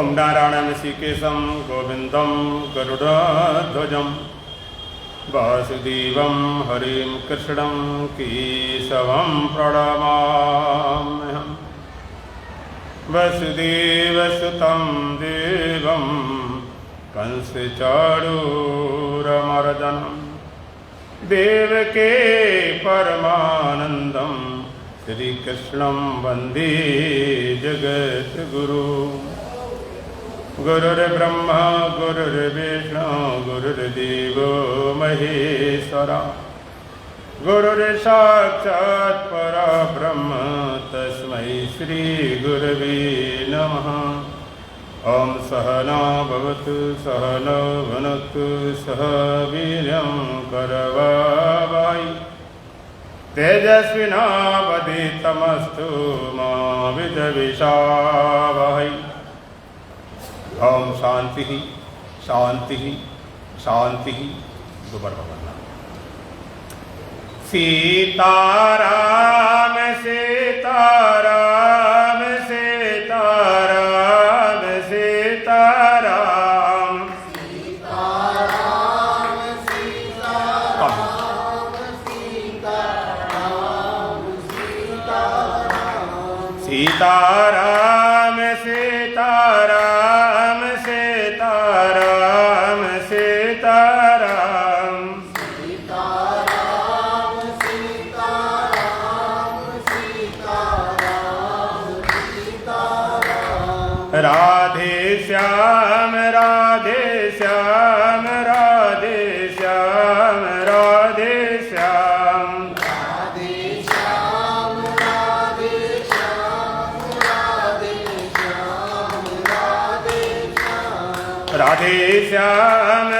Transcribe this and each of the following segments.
ओम नारायणं ऋषिकेशं गोविंदं गरुड़ध्वजं वासुदेवं हरिं कृष्णं केशवं प्रणमाम्यहम्। वसुदेवसुतं देवं कंसचाणूरमर्दनं देवके परमानन्दं श्रीकृष्णं वन्दे जगद्गुरु। गुरुर्ब्रह्मा गुरुर्विष्णु गुरुर्देवो महेश्वरा गुरुर्साक्षात् परब्रह्म तस्मै श्री गुरवे नमः। ओम सहना भवतु सहनौ भुनक्तु सह वीर्यं करवावहै तेजस्विनावधीतमस्तु मा विद्विषावहै। ओम शांति शांति शांति। दोबारा बोलना। सीताराम सीताराम सीताराम सीताराम सीताराम सीताराम सीताराम सीताराम सीताराम सीताराम सीताराम सीताराम सीताराम सीताराम सीताराम सीताराम। राधे श्याम राधे श्याम राधे श्याम राधे श्याम राधे श्याम राधे श्याम राधे श्याम राधे श्याम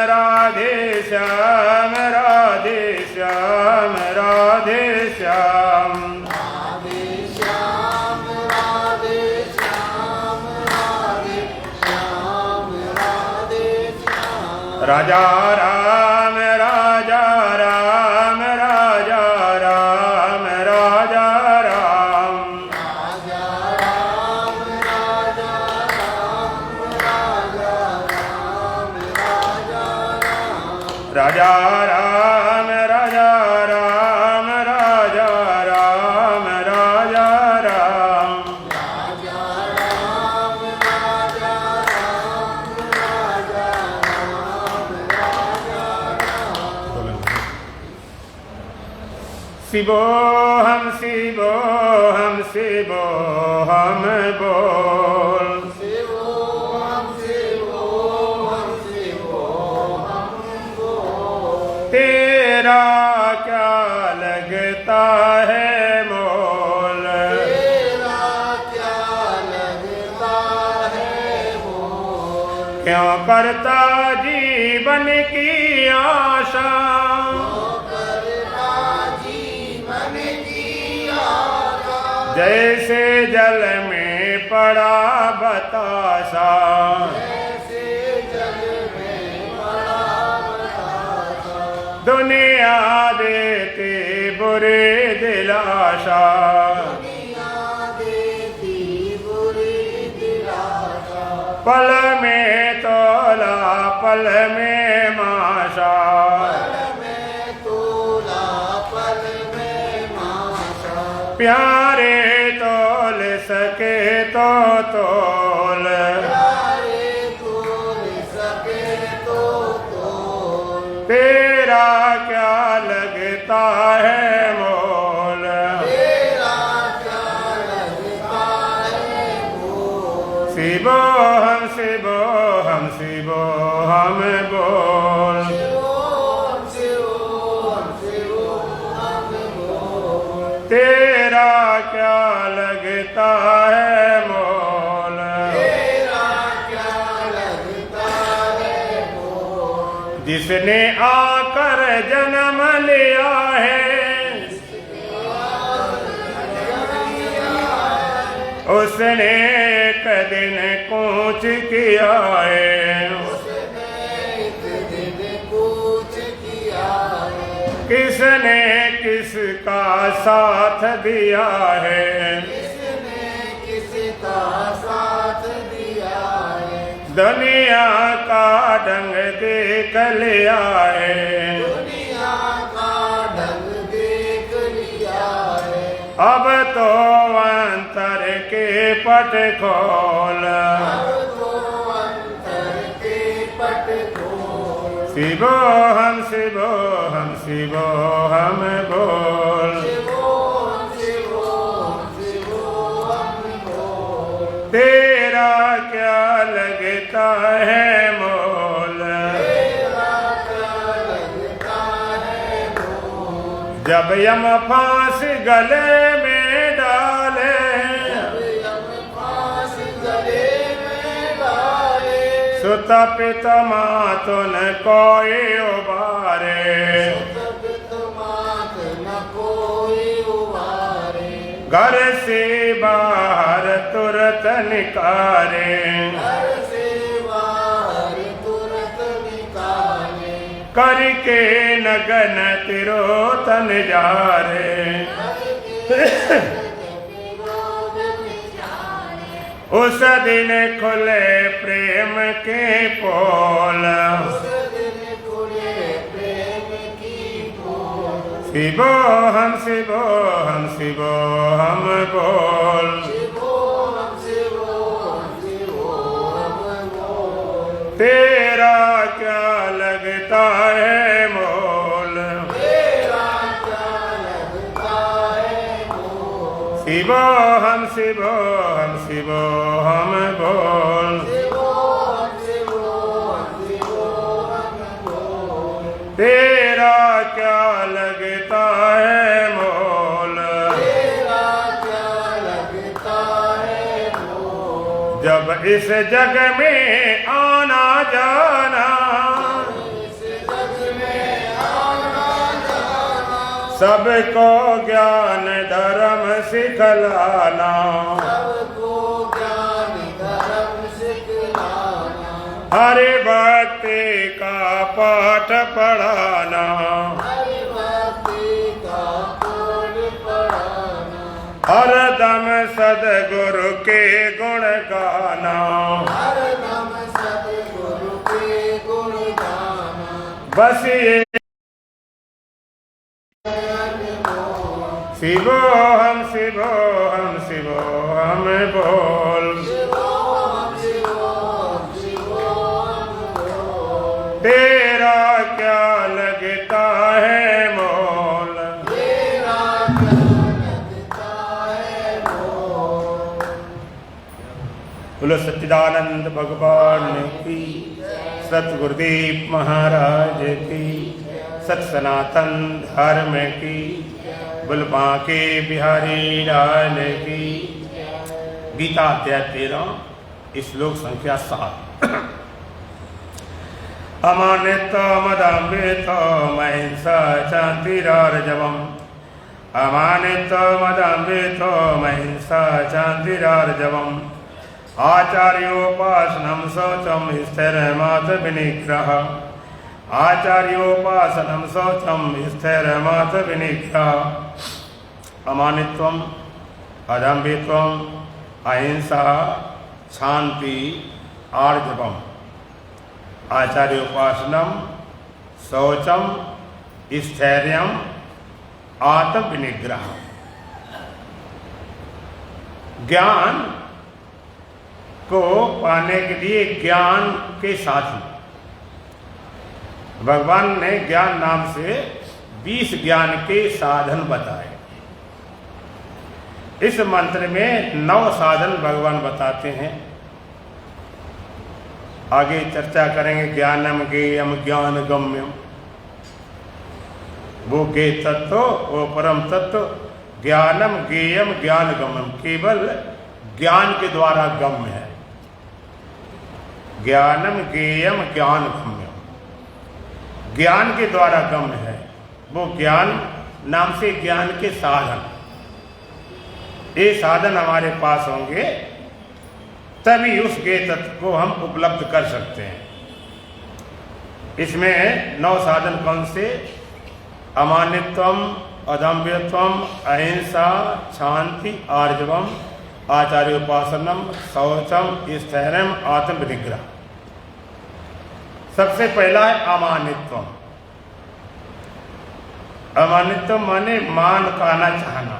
राधे श्याम राधे श्याम राधे श्याम राधे श्याम राधे श्याम राधे श्याम राधे श्याम राधे श्याम। राजा राम राजा राम राजा राम राजा राम राजा राम राजा राम राजा राम राजा राम राजा राम राजा राम राजा राम राजा राम राजा राम राजा राम राजा राम राजा राम। शिवोऽहं शिवोऽहं शिवोऽहं बोल शिवोऽहं शिवोऽहं शिवोऽहं बोल। तेरा क्या लगता है मोल तेरा क्या लगता है मोल। क्यों करता जीवन की आशा जैसे जल में पड़ा बतासा जैसे जल में पड़ा बतासा। दुनिया देती बुरी दिलासा दुनिया देती बुरी दिलासा। पल में तोला पल में माशा पल में तोला पल में माशा। प्यारे तोल सके तो तोल प्यारे तोल सके तो तोल। तेरा क्या लगता है मोल तेरा क्या लगता है मोल। शिवोऽहं शिवोऽहं शिवोऽहं बोल शिवोऽहं शिवोऽहं शिवोऽहं बोल। तेरा क्या लगता है मोल तेरा क्या लगता है मोल। जिसने आकर जन्म लिया है उसने एक दिन कूच किया है उसने एक दिन कूच किया है। किसने किसका साथ दिया है किसने किसका साथ दिया है। दुनिया का ढंग देख लिया है, दुनिया का ढंग देख लिया है। अब तो अंतर के पट खोल, अब तो अंतर के पट खोल। शिवो हम शिवो हम शिवो हम बोल, तेरा क्या लगता है मोल, जब यम फांस गले में डाले, सुत पित मातुन कोई उबारे, घर से बाहर तुरंत निकारे, करके नगन तिरोतन जारे, उस दिन खुले प्रेम के पोल, शिवो हम शिवो हम शिवो हम बोल, तेरा क्या लगता है मोल, शिवो हम शिवो हम शिवो हम बोल, तेरा क्या लगता है मोल, जब इस जग में आना जाना, सबको ज्ञान धर्म सिखलाना, हरि भक्ति का पाठ पढ़ाना, हरदम सदगुरु के गुण गाना, बस ये शिवो हम शिवो हम शिवो हम बोल, तेरा क्या लगता है मोल, बोलो सच्चिदानंद भगवान की, सतगुरुदेव महाराज की, सत सनातन धर्म की, बोल बांके बिहारी लाल की। गीता अध्याय 13 श्लोक संख्या 7। अमानित्वमदम्बित्वमहिंसा शान्तिरार्जवम्, अमानित्वमदम्बित्वमहिंसा शान्तिरार्जवम्, आचार्योपासनं शौचं स्थिरमात्मविनिग्रह, आचार्योपासनं शौचं स्थिरमात्मविनिग्रह। अमानित्वम् अदम्भित्वम् अहिंसा शांति आर्जवम्, आचार्योपासनम शौचम स्थैर्यम आत्म विनिग्रह। ज्ञान को पाने के लिए ज्ञान के साथी भगवान ने ज्ञान नाम से 20 ज्ञान के साधन बताए। इस मंत्र में 9 साधन भगवान बताते हैं। आगे चर्चा करेंगे। ज्ञानम ज्ञेयम ज्ञान गम्यम, वो गे तत्व वो परम तत्व। ज्ञानम ज्ञेयम ज्ञान गम्यम, केवल ज्ञान के द्वारा गम्य है। ज्ञानम ज्ञेयम ज्ञान गम्यम, ज्ञान के द्वारा गम्य है। वो ज्ञान नाम से ज्ञान के साधन, ये साधन हमारे पास होंगे तभी उस ज्ञेय तत्व को हम उपलब्ध कर सकते हैं। इसमें 9 साधन कौन से? अमानित्वम अदम्भ्यत्वम अहिंसा शांति आर्जवम आचार्योपासनम शौचम स्थैर्यम आत्म विनिग्रह। सबसे पहला है अमानित्वम। अमानित्वम माने मान का ना चाहना,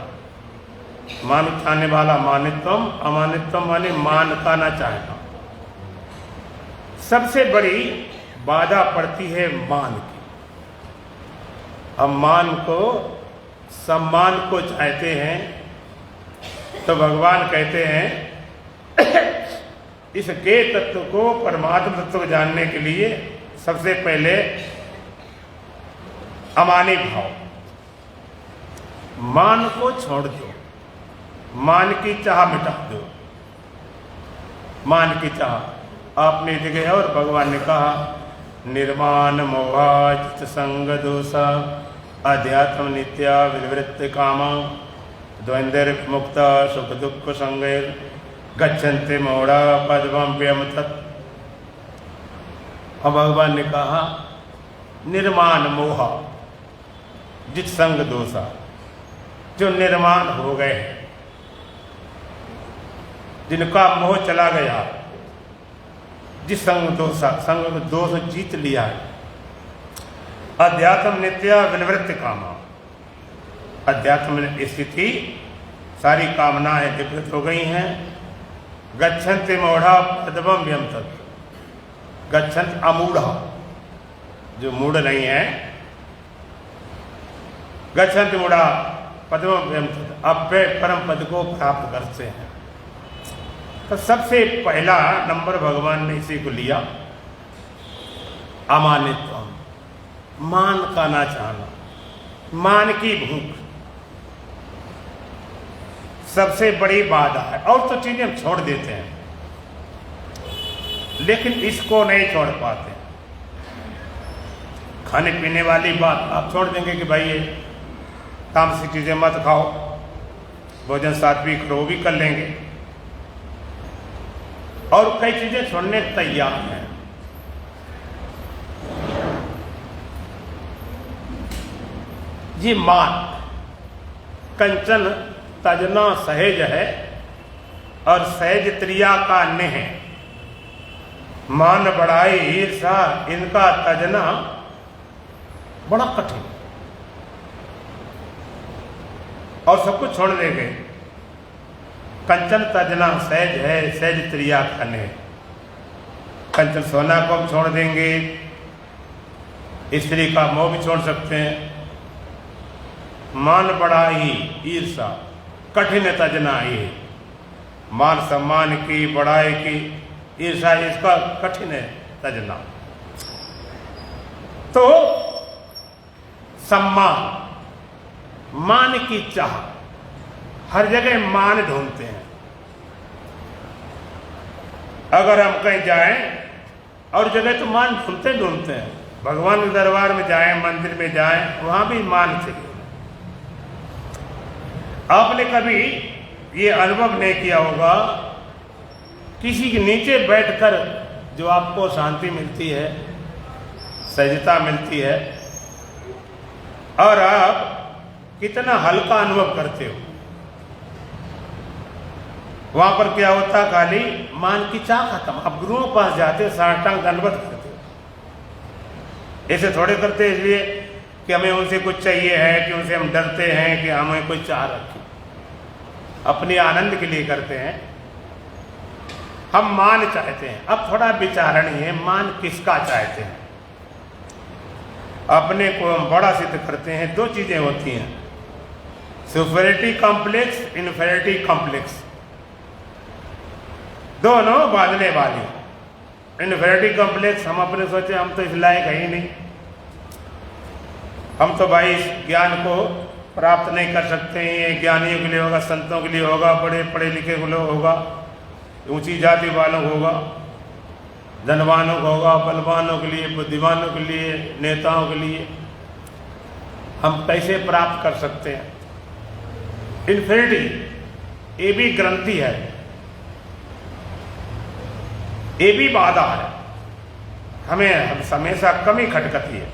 मान चाहने वाला मानित्वम। अमानित्वम माने मान का ना चाहना। सबसे बड़ी बाधा पड़ती है मान की। हम मान को, सम्मान को चाहते हैं तो भगवान कहते हैं इस के तत्व को, परमात्म तत्व को जानने के लिए सबसे पहले अमानी भाव, मान को छोड़ दो, मान की चाह मिटा दो। मान की चाह आपने जगह और भगवान ने कहा निर्माण मोहाजित संग दोषा अध्यात्म नित्या विवृत्ति कामा द्वंद्व मुक्ता सुख दुख संगैर गच्छन्ते मोड़ा पद्मं व्यम तत्। अब भगवान ने कहा निर्माण मोह जित संग दोषा, जो निर्माण हो गए, जिनका मोह चला गया, जिस संग दोषा, संग दोष जीत लिया है। अध्यात्म नित्या विनिवृत्ति कामा, अध्यात्म स्थिति सारी कामनाएं विकृत हो गई हैं। गच्छन्ति मूढ़ा पद्मं व्यम तत्, गच्छन्ति अमूढ़ा, जो मूढ़ नहीं है, गच्छन्ति मूढ़ा पद्मं व्यम तत्, अव्यय परम पद को प्राप्त करते हैं। तो सबसे पहला नंबर भगवान ने इसी को लिया, अमानित्वम, मान का ना चाहना, मान की भूख सबसे बड़ी बाधा है। और तो चीजें हम छोड़ देते हैं, लेकिन इसको नहीं छोड़ पाते। खाने पीने वाली बात आप छोड़ देंगे कि भाई ये तामसिक चीजें मत खाओ, भोजन सात्विक करो, वो भी कर लेंगे। और कई चीजें छोड़ने तैयार हैं। ये मान कंचन तजना सहज है और सहज त्रिया का नेह। मान बढ़ाई ईर्षा इनका तजना बड़ा कठिन, और सब कुछ छोड़ देंगे। कंचन तजना सहज है, सहज त्रिया का नेह। कंचन सोना को हम छोड़ देंगे, स्त्री का मोह भी छोड़ सकते हैं। मान बढ़ाई ईर्षा कठिन तजना, ये मान सम्मान की, बढ़ाई की, ईर्षा इसका कठिन है तजना। तो सम्मान, मान की चाह, हर जगह मान ढूंढते हैं। अगर हम कहीं जाएं और जगह तो मान ढूंढते ढूंढते हैं। भगवान के दरबार में जाएं, मंदिर में जाएं, वहां भी मान चाहिए। आपने कभी ये अनुभव नहीं किया होगा, किसी के नीचे बैठकर जो आपको शांति मिलती है, सहजता मिलती है, और आप कितना हल्का अनुभव करते हो। वहां पर क्या होता, खाली मान की चाह खत्म। आप गुरुओं के पास जाते हो, साष्टांग दंडवत करते हो। ऐसे थोड़े करते इसलिए कि हमें उनसे कुछ चाहिए है, कि उनसे हम डरते हैं, कि हमें कोई चाह रखी। अपने आनंद के लिए करते हैं। हम मान चाहते हैं। अब थोड़ा विचारणीय है, मान किसका चाहते हैं। अपने को हम बड़ा सिद्ध करते हैं। दो चीजें होती हैं, सुपरियरिटी कॉम्प्लेक्स, इन्फीरियरिटी कॉम्प्लेक्स, दोनों बांधने वाली। इन्फीरियरिटी कॉम्प्लेक्स, हम अपने सोचे हम तो इस लायक है ही नहीं, हम तो भाई इस ज्ञान को प्राप्त नहीं कर सकते हैं। ये ज्ञानियों के लिए होगा, संतों के लिए होगा, बड़े पढ़े लिखे लोग होगा, ऊंची जाति वालों को होगा, धनवानों को होगा, बलवानों के लिए, बुद्धिमानों के लिए, नेताओं के लिए। हम कैसे प्राप्त कर सकते हैं? इन्फिनिटी ये भी ग्रंथि है, ये भी बाधा है। हमें हमेशा कमी खटकती है।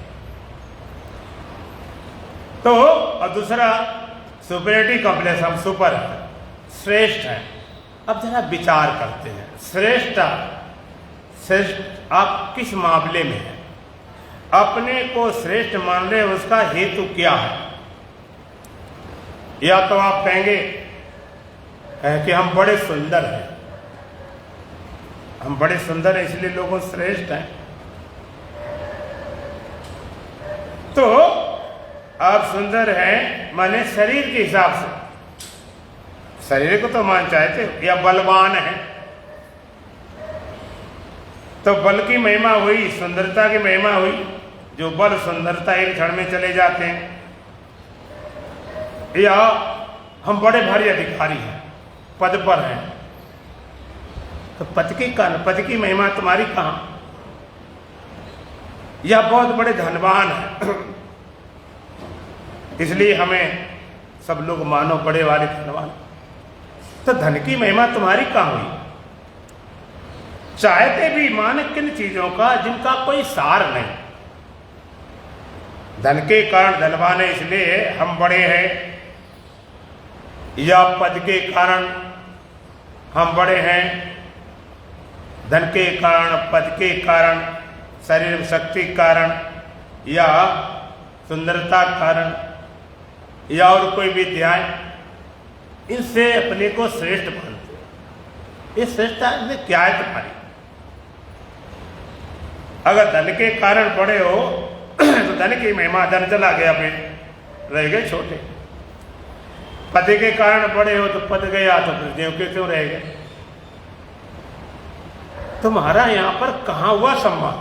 तो और दूसरा सुपरियरिटी कॉम्प्लेक्स, हम सुपर हैं, श्रेष्ठ हैं। अब जरा विचार करते हैं, श्रेष्ठ श्रेष्ठ आप किस मामले में हैं, अपने को श्रेष्ठ मान रहे, उसका हेतु क्या है। या तो आप कहेंगे कि हम बड़े सुंदर हैं, हम बड़े सुंदर हैं इसलिए लोगों श्रेष्ठ हैं। तो आप सुंदर हैं माने शरीर के हिसाब से, शरीर को तो मान चाहते हो, या बलवान है तो बल की महिमा हुई, सुंदरता की महिमा हुई। जो बल सुंदरता एक क्षण में चले जाते हैं। या हम बड़े भारी अधिकारी हैं, पद पर हैं, तो पद की महिमा तुम्हारी कहाँ। या बहुत बड़े धनवान हैं इसलिए हमें सब लोग मानो बड़े वाले धनवान, तो धन की महिमा तुम्हारी कहाँ हुई। चाहते भी मान किन चीजों का जिनका कोई सार नहीं। धन के कारण धनवान है इसलिए हम बड़े हैं, या पद के कारण हम बड़े हैं। धन के कारण, पद के कारण, शरीर शक्ति के कारण, या सुंदरता के कारण, या और कोई भी ध्यान, इनसे अपने को श्रेष्ठ मानते। ये श्रेष्ठता में क्या है तुम्हारी। अगर धन के कारण बड़े हो तो धन की महिमा, धन चला गया फिर रह गए छोटे। पद के कारण बड़े हो तो पद गया तो फिर देव के क्यों रह गए। तुम्हारा यहां पर कहां हुआ सम्मान।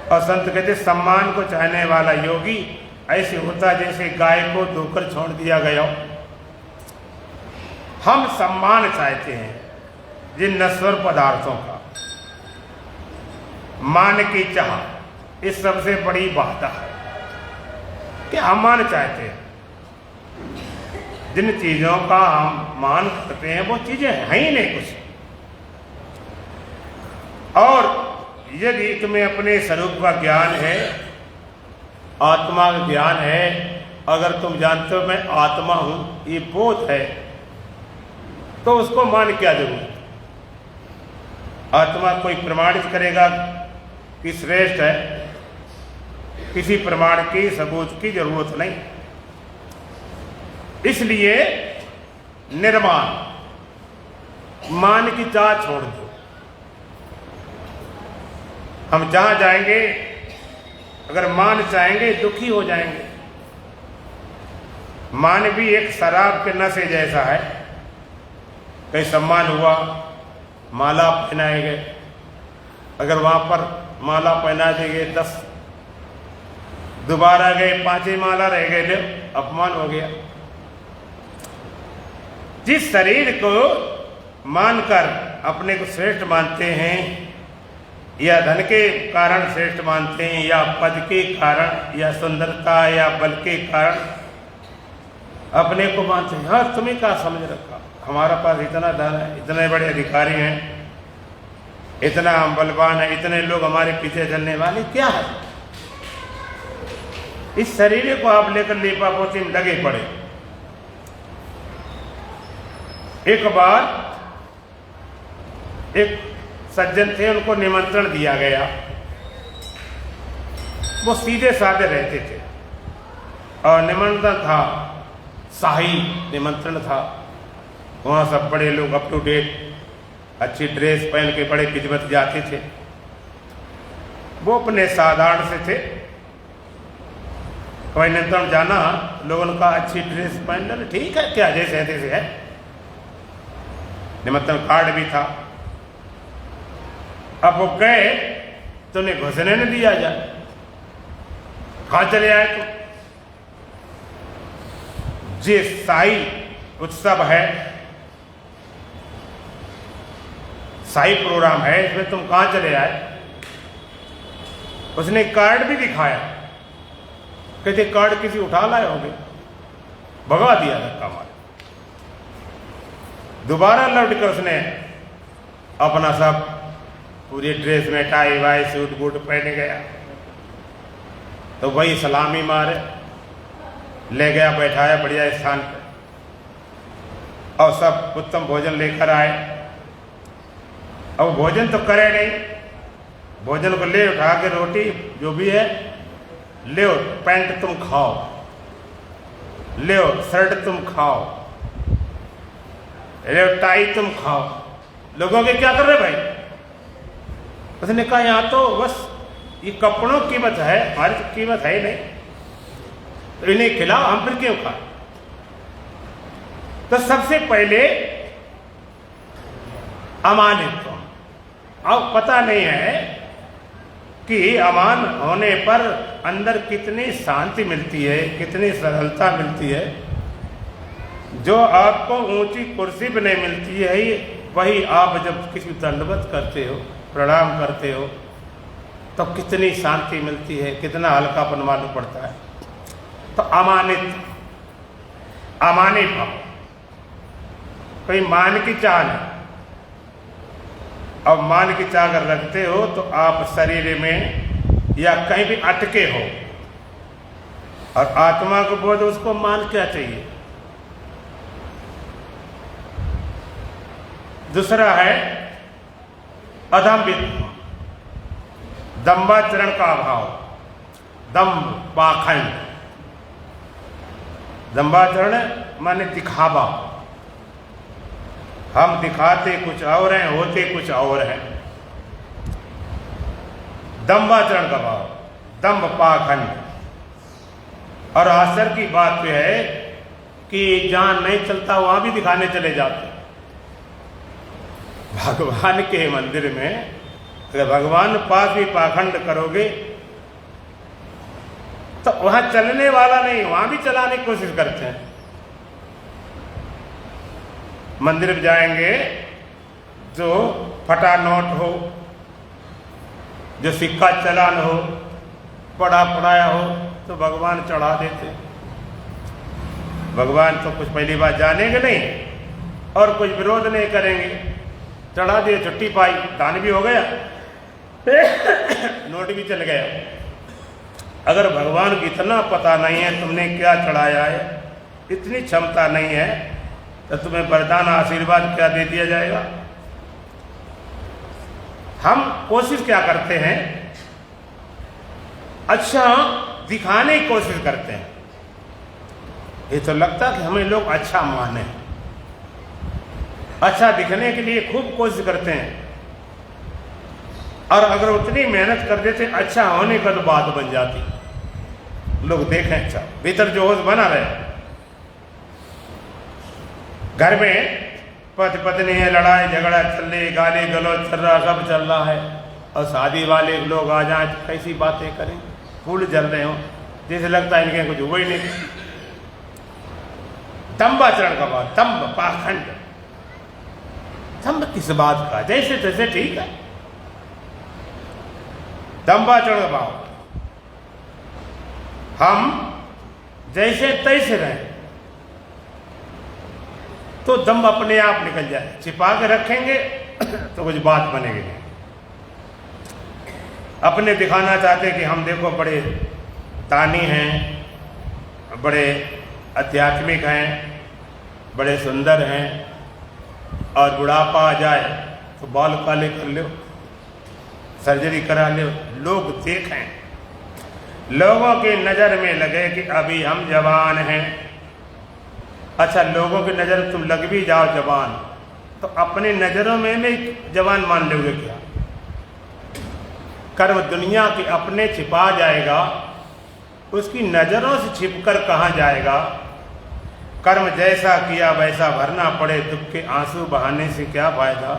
और संत कहते सम्मान को चाहने वाला योगी ऐसे होता जैसे गाय को धोकर छोड़ दिया गया हो। हम सम्मान चाहते हैं जिन नश्वर पदार्थों का, मान की चाह, इस सबसे बड़ी बात है कि हम मान चाहते हैं। जिन चीजों का हम मान करते हैं वो चीजें हैं ही नहीं कुछ। और यदि तुम्हें अपने स्वरूप का ज्ञान है, आत्मा का ज्ञान है, अगर तुम जानते हो मैं आत्मा हूं, ये बोध है, तो उसको मान क्या जरूरत। आत्मा कोई प्रमाणित करेगा कि श्रेष्ठ है, किसी प्रमाण की सबूत की जरूरत नहीं। इसलिए निर्माण, मान की चाह छोड़ दो। हम जहां जाएंगे अगर मान चाहेंगे दुखी हो जाएंगे। मान भी एक शराब के नशे जैसा है। कहीं सम्मान हुआ, माला पहनाए गए, अगर वहां पर माला पहना देंगे 10, दोबारा गए 5 माला रह गए, ले अपमान हो गया। जिस शरीर को मानकर अपने को श्रेष्ठ मानते हैं, या धन के कारण श्रेष्ठ मानते हैं, या पद के कारण, या सुंदरता या बल के कारण अपने को मानते हैं। हाँ, तुम्हें क्या समझ रखा, हमारा पास इतना धन है, इतने बड़े अधिकारी हैं, इतना हम बलवान है, इतने लोग हमारे पीछे चलने वाले, क्या है। इस शरीर को आप लेकर लीपापोती में लगे पड़े। एक बार एक सज्जन थे, उनको निमंत्रण दिया गया। वो सीधे साधे रहते थे और निमंत्रण था, शाही निमंत्रण था। वहाँ सब बड़े लोग अप टू डेट अच्छी ड्रेस पहन के बड़े खिदमत जाते थे। वो अपने साधारण से थे। कोई निमंत्रण जाना, लोगों ने कहा अच्छी ड्रेस पहन लेना, ठीक है, क्या जैसे है तैसे है। निमंत्रण कार्ड भी था। अब वो गए तो उन्हें घुसने न दिया जाए। कहाँ चले आए तो जे शाही उत्सव है, शाही प्रोग्राम है, इसमें तुम कहाँ चले आए। उसने कार्ड भी दिखाया, कहते कार्ड किसी उठा लाए होंगे, भगा दिया धक्का मार। दोबारा लौट कर उसने अपना सब पूरी ड्रेस में टाई वाई सूट बूट पहने गया, तो वही सलामी मारे, ले गया, बैठाया बढ़िया स्थान पर और सब उत्तम भोजन लेकर आए। अब भोजन तो करे नहीं, भोजन को ले उठा के रोटी जो भी है ले, पैंट तुम खाओ, ले शर्ट तुम खाओ, ले टाई तुम खाओ। लोगों के क्या कर रहे भाई? उसने कहा यहाँ तो बस ये कपड़ों की कीमत है, हमारी तो कीमत है ही नहीं, तो इन्हें खिलाओ, हम फिर क्यों खाए? तो सबसे पहले अमानित। अब पता नहीं है कि अमान होने पर अंदर कितनी शांति मिलती है, कितनी सरलता मिलती है। जो आपको ऊंची कुर्सी पर नहीं मिलती है, वही आप जब किसी दंडवत करते हो, प्रणाम करते हो, तो कितनी शांति मिलती है, कितना हल्कापन मालूम पड़ता है। तो अमानित, अमानी भाव, कोई मान की चाह नहीं। अब मान की चाह अगर रखते हो तो आप शरीर में या कहीं भी अटके हो, और आत्मा को बोध उसको मान क्या चाहिए। दूसरा है अदम्भित, दंभाचरण का अभाव, दंभ, पाखंड। दंभाचरण माने दिखावा, हम दिखाते कुछ और हैं, होते कुछ और हैं। दंभाचरण का भाव, दंभ, पाखंड। और आश्चर्य की बात यह है कि जहां नहीं चलता वहां भी दिखाने चले जाते। भगवान के मंदिर में अगर भगवान पास भी पाखंड करोगे तो वहां चलने वाला नहीं, वहां भी चलाने की कोशिश करते हैं। मंदिर में जाएंगे जो फटा नोट हो, जो सिक्का चलान हो, पढ़ा पढ़ाया हो, तो भगवान चढ़ा देते। भगवान तो कुछ पहली बार जानेंगे नहीं और कुछ विरोध नहीं करेंगे, चढ़ा दिए, छुट्टी पाई, दान भी हो गया, नोट भी चल गया। अगर भगवान को इतना पता नहीं है तुमने क्या चढ़ाया है, इतनी क्षमता नहीं है, तो तुम्हें वरदान आशीर्वाद क्या दे दिया जाएगा। हम कोशिश क्या करते हैं, अच्छा दिखाने की कोशिश करते हैं। ये तो लगता कि हमें लोग अच्छा माने, अच्छा दिखने के लिए खूब कोशिश करते हैं, और अगर उतनी मेहनत कर देते अच्छा होने का तो बात बन जाती, लोग देखें, अच्छा भीतर जो होश बना रहे। घर में पति पत्नी है, लड़ाई झगड़ा चल रही, गाली गलौज चल रहा, सब चल रहा है, और शादी वाले लोग आ जाए तो कैसी बातें करें, फूल जल रहे हो, जैसे लगता है इनके कुछ हुआ ही नहीं। दंभाचरण का बात, दंभ, पाखंड। दंभ किस बात का, जैसे तैसे ठीक है। दंभाचरण का भाव, हम जैसे तैसे रहें तो दम अपने आप निकल जाए। छिपा के रखेंगे तो कुछ बात बनेगी नहीं। अपने दिखाना चाहते कि हम देखो बड़े दानी हैं, बड़े आध्यात्मिक हैं, बड़े सुंदर हैं, और बुढ़ापा आ जाए तो बाल काले कर लो, सर्जरी करा लो, लोग देखें, लोगों की नज़र में लगे कि अभी हम जवान हैं। अच्छा, लोगों की नज़र तुम लग भी जाओ जवान, तो अपनी नज़रों में नहीं जवान मान लोगे क्या? कर्म दुनिया के अपने छिपा जाएगा, उसकी नज़रों से छिपकर कहाँ जाएगा? कर्म जैसा किया वैसा भरना पड़े, दुख के आंसू बहाने से क्या फायदा?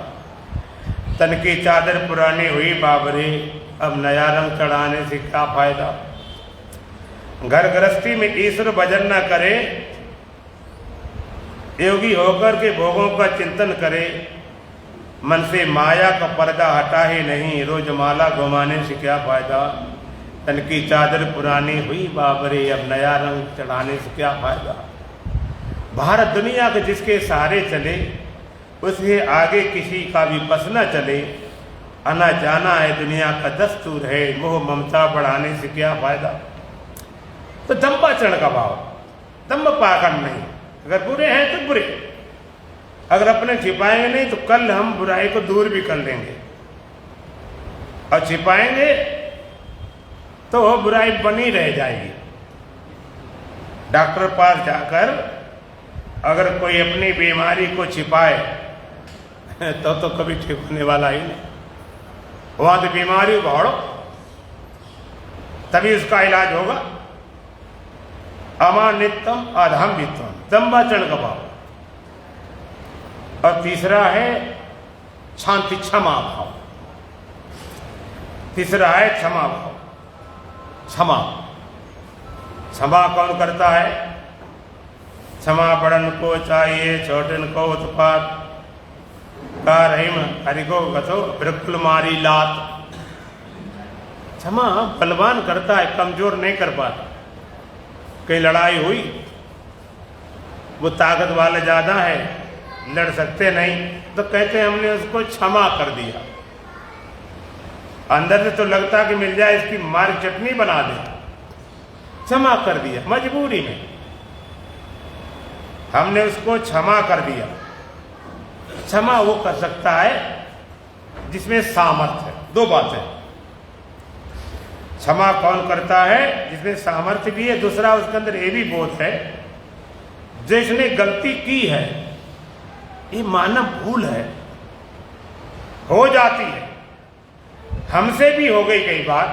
तन की चादर पुरानी हुई बाबरे, अब नया रंग चढ़ाने से क्या फायदा? घर गृहस्थी में ईश्वर भजन न करे, योगी होकर के भोगों का चिंतन करे, मन से माया का पर्दा हटा ही नहीं, रोज माला घुमाने से क्या फायदा? तन की चादर पुरानी हुई बाबरे, अब नया रंग चढ़ाने से क्या फायदा? भारत दुनिया के जिसके सहारे चले, उसके आगे किसी का भी बस न चले। आना जाना है दुनिया का दस्तूर है, मोह ममता बढ़ाने से क्या फायदा? तो दंभाचरण का भाव, दंभ पाखंड नहीं। अगर बुरे हैं तो बुरे, अगर अपने छिपाएंगे नहीं तो कल हम बुराई को दूर भी कर लेंगे, और छिपाएंगे तो वो बुराई बनी रह जाएगी। डॉक्टर पास जाकर अगर कोई अपनी बीमारी को छिपाए तो कभी ठीक होने वाला ही नहीं। वहां तो बीमारी बढ़ो तभी उसका इलाज होगा। अमानित्यम अधम्बित्वम, दंभाचरण का भाव। और तीसरा है शांति, क्षमा भाव। तीसरा है क्षमा भाव। क्षमा, क्षमा कौन करता है? क्षमा बड़न को चाहिए, छोटन को उत्पात का रहीम हरिको गतो बिल्कुल मारी लात। क्षमा बलवान करता है, कमजोर नहीं कर पाता। कहीं लड़ाई हुई, वो ताकत वाले ज्यादा है, लड़ सकते नहीं, तो कहते हैं हमने उसको क्षमा कर दिया। अंदर से तो लगता कि मिल जाए इसकी मार चटनी बना दे, क्षमा कर दिया। मजबूरी में हमने उसको क्षमा कर दिया। क्षमा वो कर सकता है जिसमें सामर्थ्य है। दो बातें, क्षमा कौन करता है? जिसमें सामर्थ्य भी है, दूसरा उसके अंदर ये भी बोध है जिसने गलती की है, ये मानव भूल है, हो जाती है, हमसे भी हो गई कई बार,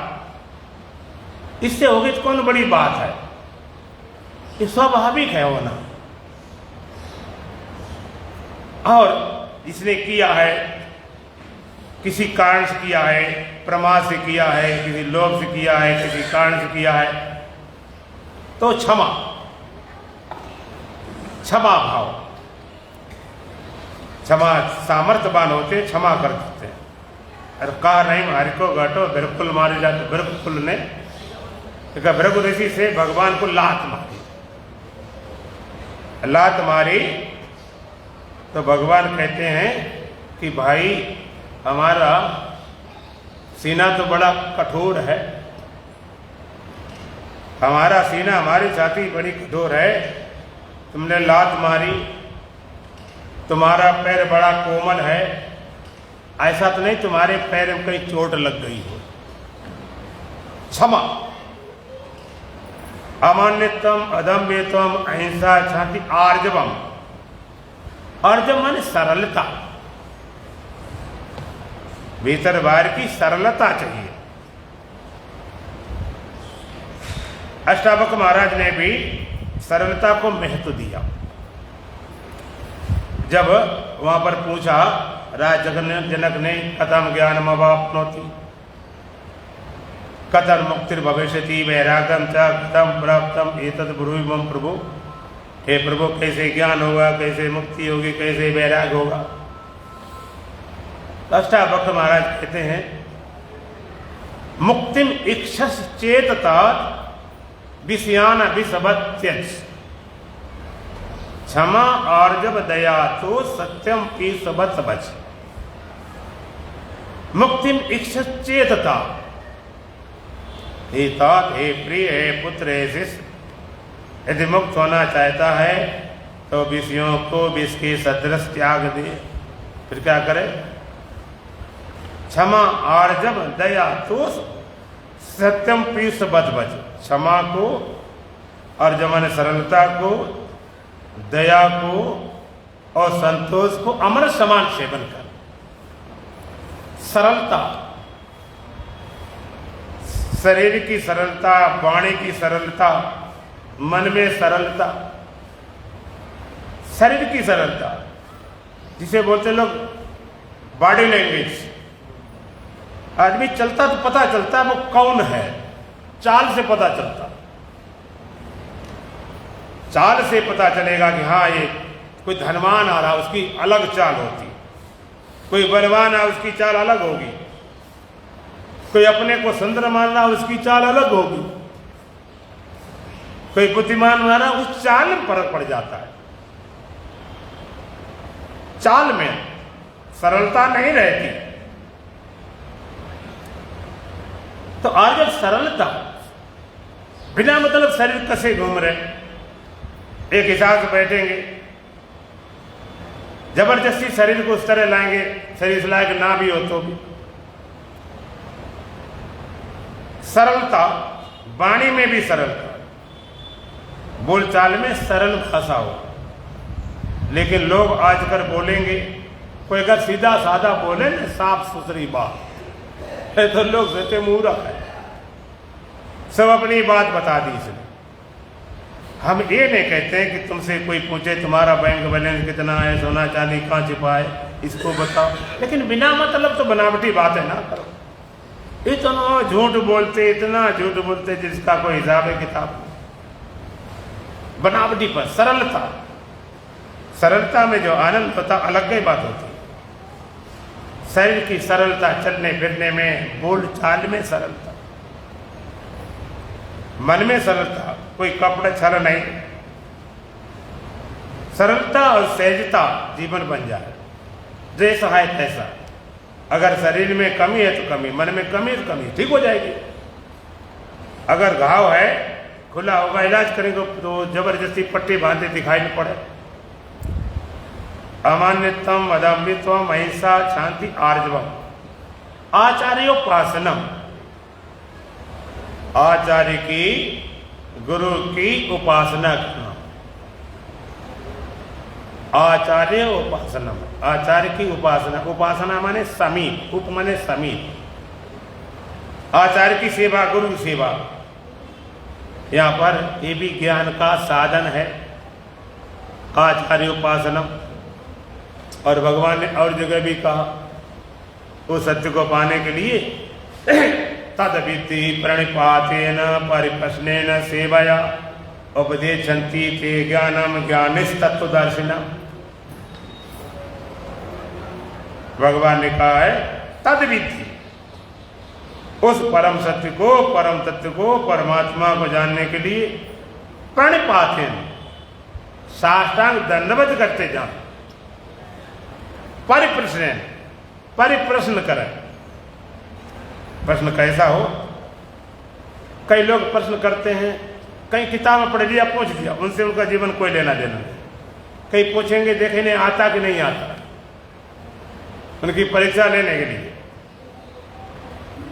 इससे हो गई तो कौन बड़ी बात है, ये स्वाभाविक है होना। और इसने किया है, किसी कारण से किया है, प्रमाद से किया है, किसी लोभ से किया है, किसी कारण से किया है, तो क्षमा, क्षमा भाव। क्षमा सामर्थ्यवान होते हैं, क्षमा कर देते हैं। और कहा नहीं हरि को घटो बिल्कुल मारे जाते। बिल्कुल ने भृगु ऋषि से भगवान को लात मारी। लात मारी तो भगवान कहते हैं कि भाई हमारा सीना तो बड़ा कठोर है, हमारा सीना, हमारी छाती बड़ी कठोर है, तुमने लात मारी, तुम्हारा पैर बड़ा कोमल है, ऐसा तो नहीं तुम्हारे पैर में कहीं चोट लग गई हो। क्षमा, अमान्यतम, अदम्यतम, अहिंसा, शांति, आर्जवम। आर्जव माने सरलता, भीतर बाहर की सरलता चाहिए। अष्टावक्र महाराज ने भी सरलता को महत्व दिया। जब वहां पर पूछा राज जनक ने, कथम ज्ञानम अवाप्नोति, कथम मुक्तिर भविष्यति, वैरागम च कथम प्राप्तम एतद् ब्रूहि मम प्रभु। हे प्रभु, कैसे ज्ञान होगा, कैसे मुक्ति होगी, कैसे वैराग होगा? अष्टावक्र महाराज कहते हैं, मुक्तिम इक्षस चेतता विषयान विषभत्यज, क्षमा आर्जव दया तो सत्यम की सबत बच। मुक्तिम इक्षस चेतता, हे तात, हे प्रिय, हे पुत्र, हे शिष्य, यदि मुक्त होना चाहता है तो विषयों को विष के सदृश त्याग दे। फिर क्या करे? क्षमा आर्जव दया तो सत्यम पीस बद बच। क्षमा को, आर्जव ने सरलता को, दया को और संतोष को अमृत समान सेवन कर। सरलता, शरीर की सरलता, वाणी की सरलता, मन में सरलता, शरीर की सरलता, जिसे बोलते लोग बॉडी लैंग्वेज। आदमी चलता तो पता चलता है वो कौन है, चाल से पता चलता। चाल से पता चलेगा कि हाँ ये कोई धनवान आ रहा, उसकी अलग चाल होती, कोई बलवान आ उसकी चाल अलग होगी, कोई अपने को सुंदर मान रहा उसकी चाल अलग होगी, कोई बुद्धिमान मान रहा उस चाल में फर्क पड़ जाता है। चाल में सरलता नहीं रहती। तो आज जब सरलता, बिना मतलब शरीर कसे घूम रहे, एक हिसाब से बैठेंगे, जबरदस्ती शरीर को उस तरह लाएंगे, शरीर इस लायक ना भी हो तो भी। सरलता, वाणी में भी सरलता, बोलचाल में सरल भाषा हो। लेकिन लोग आजकल बोलेंगे, कोई अगर सीधा साधा बोले ना साफ सुथरी बात है तो लोग कहते मूर्ख है, सब अपनी बात बता दी इसने। हम ये नहीं कहते हैं कि तुमसे कोई पूछे तुम्हारा बैंक बैलेंस कितना है, सोना चांदी कहाँ छिपा है, इसको बताओ, लेकिन बिना मतलब तो बनावटी बात है ना करो। इतना झूठ बोलते, इतना झूठ बोलते जिसका कोई हिसाब है किताब। बनावटी पर सरलता, सरलता में जो आनंद होता अलग ही बात होती है। शरीर की सरलता, चलने फिरने में, बोल चाल में सरलता, मन में सरलता, कोई कपड़े छल नहीं। सरलता और सहजता जीवन बन जाए, जैसा है तैसा। अगर शरीर में कमी है तो कमी, मन में कमी है तो कमी ठीक हो जाएगी। अगर घाव है खुला होगा, इलाज करेंगे तो जबरदस्ती पट्टी बांधे दिखाई न पड़े। अमान्यतम, अदम्बित्वम, अहिंसा, शांति, आर्जवम, आचार्योपासनम, आचार्य की, गुरु की उपासना करना। आचार्य उपासना, आचार्य की उपासना, उपासना माने समीप, उप माने समीप। आचार्य की सेवा, गुरु की सेवा, यहाँ पर ये भी ज्ञान का साधन है, आचार्य उपासना। और भगवान ने और जगह भी कहा, उस सत्य को पाने के लिए तद्विद्धि प्रणिपातेन परिप्रश्नेन सेवया उपदेशन्ति ते ज्ञानम ज्ञानिस्तत्त्वदर्शिनम्। भगवान ने कहा है तद्विद्धि, उस परम सत्य को, परम तत्व को, परमात्मा को जानने के लिए प्रणिपातेन, साष्टांग दंडवत करते जाओ, परिप्रश्न, परिप्रश्न करें। प्रश्न कैसा हो? कई लोग प्रश्न करते हैं, कई किताब में पढ़ लिया, पूछ दिया, उनसे उनका जीवन कोई लेना देना नहीं। कई पूछेंगे देखे नहीं आता कि नहीं आता, उनकी परीक्षा लेने के लिए।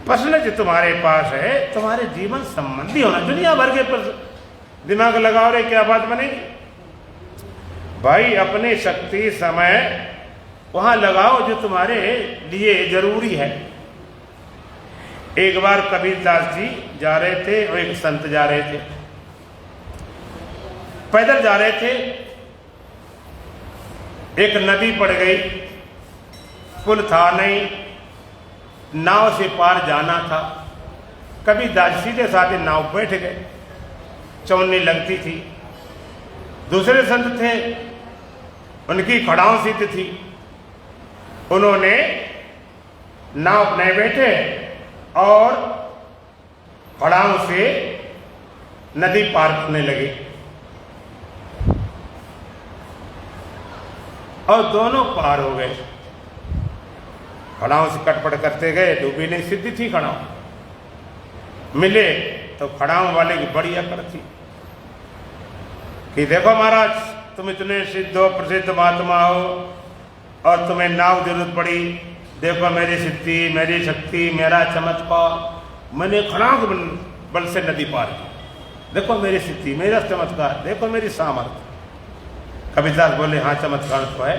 प्रश्न जो तुम्हारे पास है तुम्हारे जीवन संबंधी होना, दुनिया भर के प्रश्न दिमाग लगाओ रे क्या बात बनेगी भाई? अपने शक्ति समय वहां लगाओ जो तुम्हारे लिए जरूरी है। एक बार कबीरदास जी जा रहे थे और एक संत जा रहे थे, पैदल जा रहे थे। एक नदी पड़ गई, पुल था नहीं, नाव से पार जाना था। कबीरदास सीधे साधे नाव बैठ गए, चौनी लगती थी। दूसरे संत थे, उनकी खड़ाव सिद्ध थी, उन्होंने नाव नहीं बैठे और खड़ाव से नदी पार करने लगे और दोनों पार हो गए। खड़ाव से कटपट करते गए, डूबी नहीं, सिद्धि थी खड़ाव। मिले तो खड़ाव वाले की बड़ी अकड़ थी कि देखो महाराज, तुम इतने सिद्ध हो, प्रसिद्ध महात्मा हो और तुम्हें नाव जरूरत पड़ी, देखो मेरी सिद्धि, मेरी शक्ति, मेरा चमत्कार, मैंने खड़ाव के बल से नदी पार की, देखो मेरी सिद्धि, मेरा चमत्कार, देखो मेरी सामर्थ्य। कबीरदास बोले हाँ चमत्कार तो है,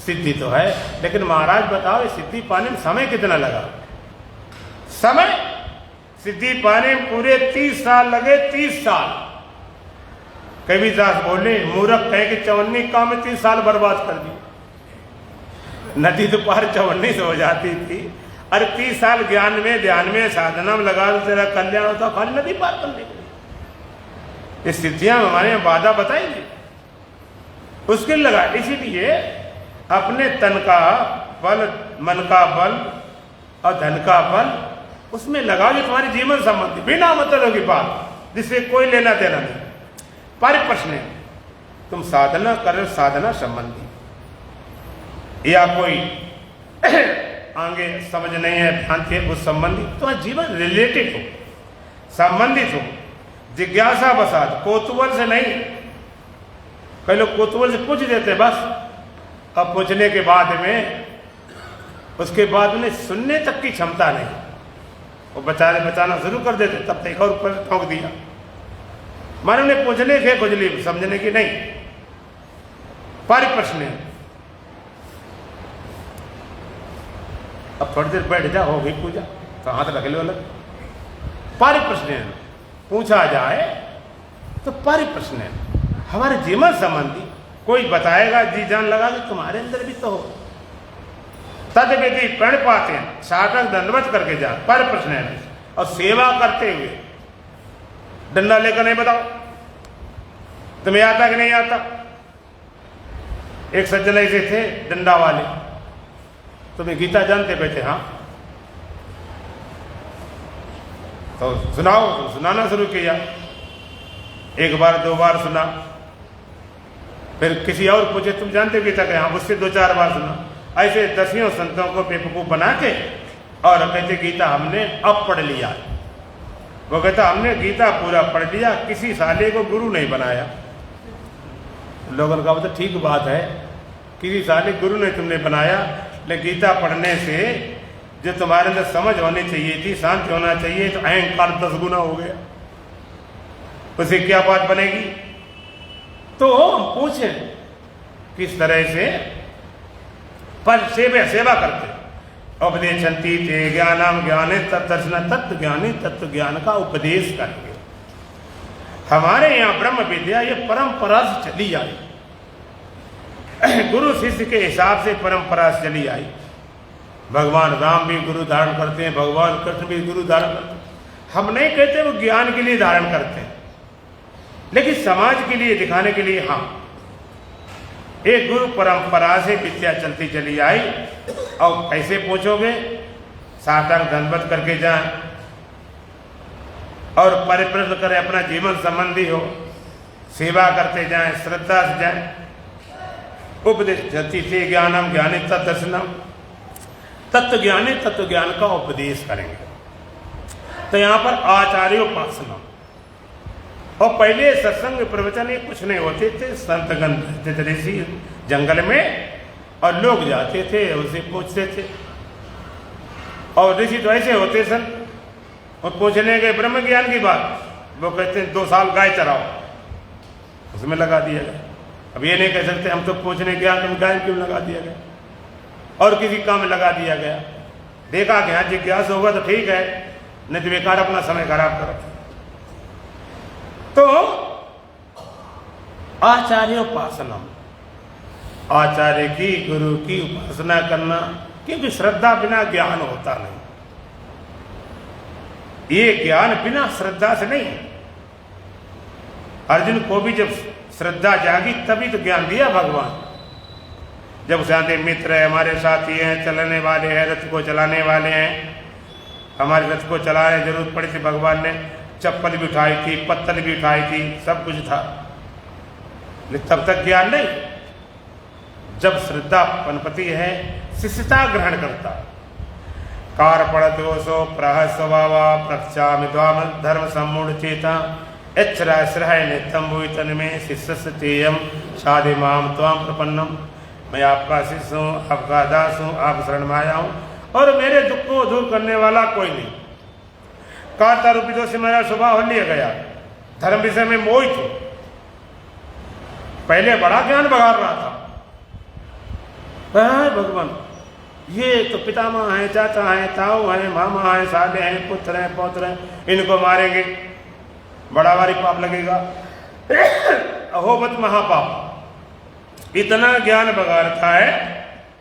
सिद्धि तो है, लेकिन महाराज बताओ ये सिद्धि पाने में समय कितना लगा? समय सिद्धि पाने में पूरे 30 साल लगे, 30 साल। कबीरदास बोले मूर्ख कहे कि 54 काम में 30 साल बर्बाद कर दिए। नदी तो पार 54 से हो जाती थी, और 30 साल ज्ञान में, ध्यान में, साधना में लगा तो तेरा कल्याण होता, खाली नदी पार करने के लिए। ये सिद्धियां हमारे यहाँ बाधा बताएंगे, उसके लगा। इसीलिए अपने तन का बल, मन का बल और धन का बल उसमें लगाओ जो तुम्हारे जीवन संबंधी, बिना मतलब की बात, जिससे कोई लेना देना नहीं। परिप्रश्न, तुम साधना कर, साधना संबंधी, या कोई आगे समझ नहीं है, भ्रांति है, उस संबंधी तुम्हारा जीवन रिलेटेड हो, संबंधित हो, जिज्ञासा बसात, कोतूहल से नहीं। कई लोग कोतूहल से पूछ देते बस, अब पूछने के बाद में उसके बाद उन्हें सुनने तक की क्षमता नहीं, वो बचाना शुरू कर देते, तब तक और ऊपर ठोक दिया। माने उन्हें पूछने के खुजली, समझने की नहीं। परिप्रश्न, अब थोड़ी देर बैठ जा, हो गई पूजा, तो हाथ रख लो अलग। परिप्रश्न पूछा जाए तो परिप्रश्न हमारे जीवन संबंधी कोई बताएगा, जी जान लगा कि तुम्हारे अंदर भी तो हो। तद विधि प्रण पाते हैं, साटक दंडवत करके जा, परिप्रश्न है। और सेवा करते हुए डंडा लेकर नहीं बताओ तुम्हें आता कि नहीं आता। एक सज्जन ऐसे थे डंडा वाले, तुम्हें गीता जानते बैठे, हाँ तो सुनाओ, तो सुनाना शुरू किया। एक बार दो बार सुना, फिर किसी और पूछे तुम जानते गीता के, हाँ, उससे दो चार बार सुना। ऐसे दसियों संतों को बेवकूफ बना के और कहते गीता हमने अब पढ़ लिया। वो कहता हमने गीता पूरा पढ़ लिया, किसी साले को गुरु नहीं बनाया। लोगों का मतलब ठीक बात है, किसी साले गुरु ने तुमने बनाया, लेकिन गीता पढ़ने से जो तुम्हारे अंदर समझ होनी चाहिए थी, शांति होना चाहिए, तो अहंकार 10 गुना हो गया। उसे क्या बात बनेगी। तो हम पूछें किस तरह से पर सेवा करते। उपदेशंती ते ज्ञानम ज्ञाने तत्दर्शन, तत्व ज्ञानी तत्व ज्ञान का उपदेश करेंगे। हमारे यहाँ ब्रह्म विद्या ये परंपरा से चली आई, गुरु शिष्य के हिसाब से परंपरा से चली आई। भगवान राम भी गुरु धारण करते हैं, भगवान कृष्ण भी गुरु धारण करते हैं। हम नहीं कहते वो ज्ञान के लिए धारण करते हैं, लेकिन समाज के लिए दिखाने के लिए हाँ, एक गुरु परंपरा से विद्या चलती चली आई। और कैसे पूछोगे, साष्टांग दंडवत करके जाए और परिप्रश्न करें, अपना जीवन संबंधी हो, सेवा करते जाएं, श्रद्धा से जाएं। उपदेश जति से ज्ञानम ज्ञानी तत्दर्शनम, तत्व ज्ञानी तत्व ज्ञान का उपदेश करेंगे। तो यहाँ पर आचार्योपासना। और पहले सत्संग प्रवचन ये कुछ नहीं होते थे, संतगण रहते थे ऋषि जंगल में, और लोग जाते थे उसे पूछते थे। और ऋषि तो ऐसे होते सन, और पूछने के ब्रह्म ज्ञान की बात, वो कहते हैं 2 साल गाय चराओ, उसमें लगा दिया गया। अब ये नहीं कह सकते हम तो पूछने गया तुम गाय क्यों लगा दिया गया, और किसी काम में लगा दिया गया। देखा कि हाँ जिज्ञासा होगा तो ठीक है, नहीं तो बेकार अपना समय खराब करो। तो आचार्योपासना, आचार्य की गुरु की उपासना करना, क्योंकि श्रद्धा बिना ज्ञान होता नहीं। ये ज्ञान बिना श्रद्धा से नहीं। अर्जुन को भी जब श्रद्धा जागी तभी तो ज्ञान दिया भगवान। जब साथी मित्र है, हमारे साथी हैं, चलने वाले हैं, रथ को चलाने वाले हैं, हमारे रथ को चलाने जरूरत पड़ी थी, भगवान ने चप्पल भी उठाई थी, पत्तल भी उठाई थी, सब कुछ था, लेकिन तब तक ज्ञान नहीं। जब श्रद्धा पनपति है, शिष्यता ग्रहण करता। कार पड़तोषो प्रह स्वभावा प्रक्षा मिद्वाम धर्म सम्मूढ़ चेता एच्छ्राश्रय नित्यम भूतन में शिष्य तेयम साधे माम त्वाम प्रपन्नम। मैं आपका शिष्य हूँ, आपका दास हूँ, आप शरण में आया हूँ, और मेरे दुख को दूर करने वाला कोई नहीं। कांता रूपी दोष से मेरा स्वभाव हल लिया गया, धर्म विषय में मोहित हूँ। पहले बड़ा ज्ञान बघार रहा था, भगवान ये तो पितामह हैं, चाचा हैं, ताऊ हैं, मामा हैं, साले हैं, पुत्र हैं, पौत्र हैं, इनको मारेंगे, बड़ा भारी पाप लगेगा, अहोबत महापाप। इतना ज्ञान बगाड़ता है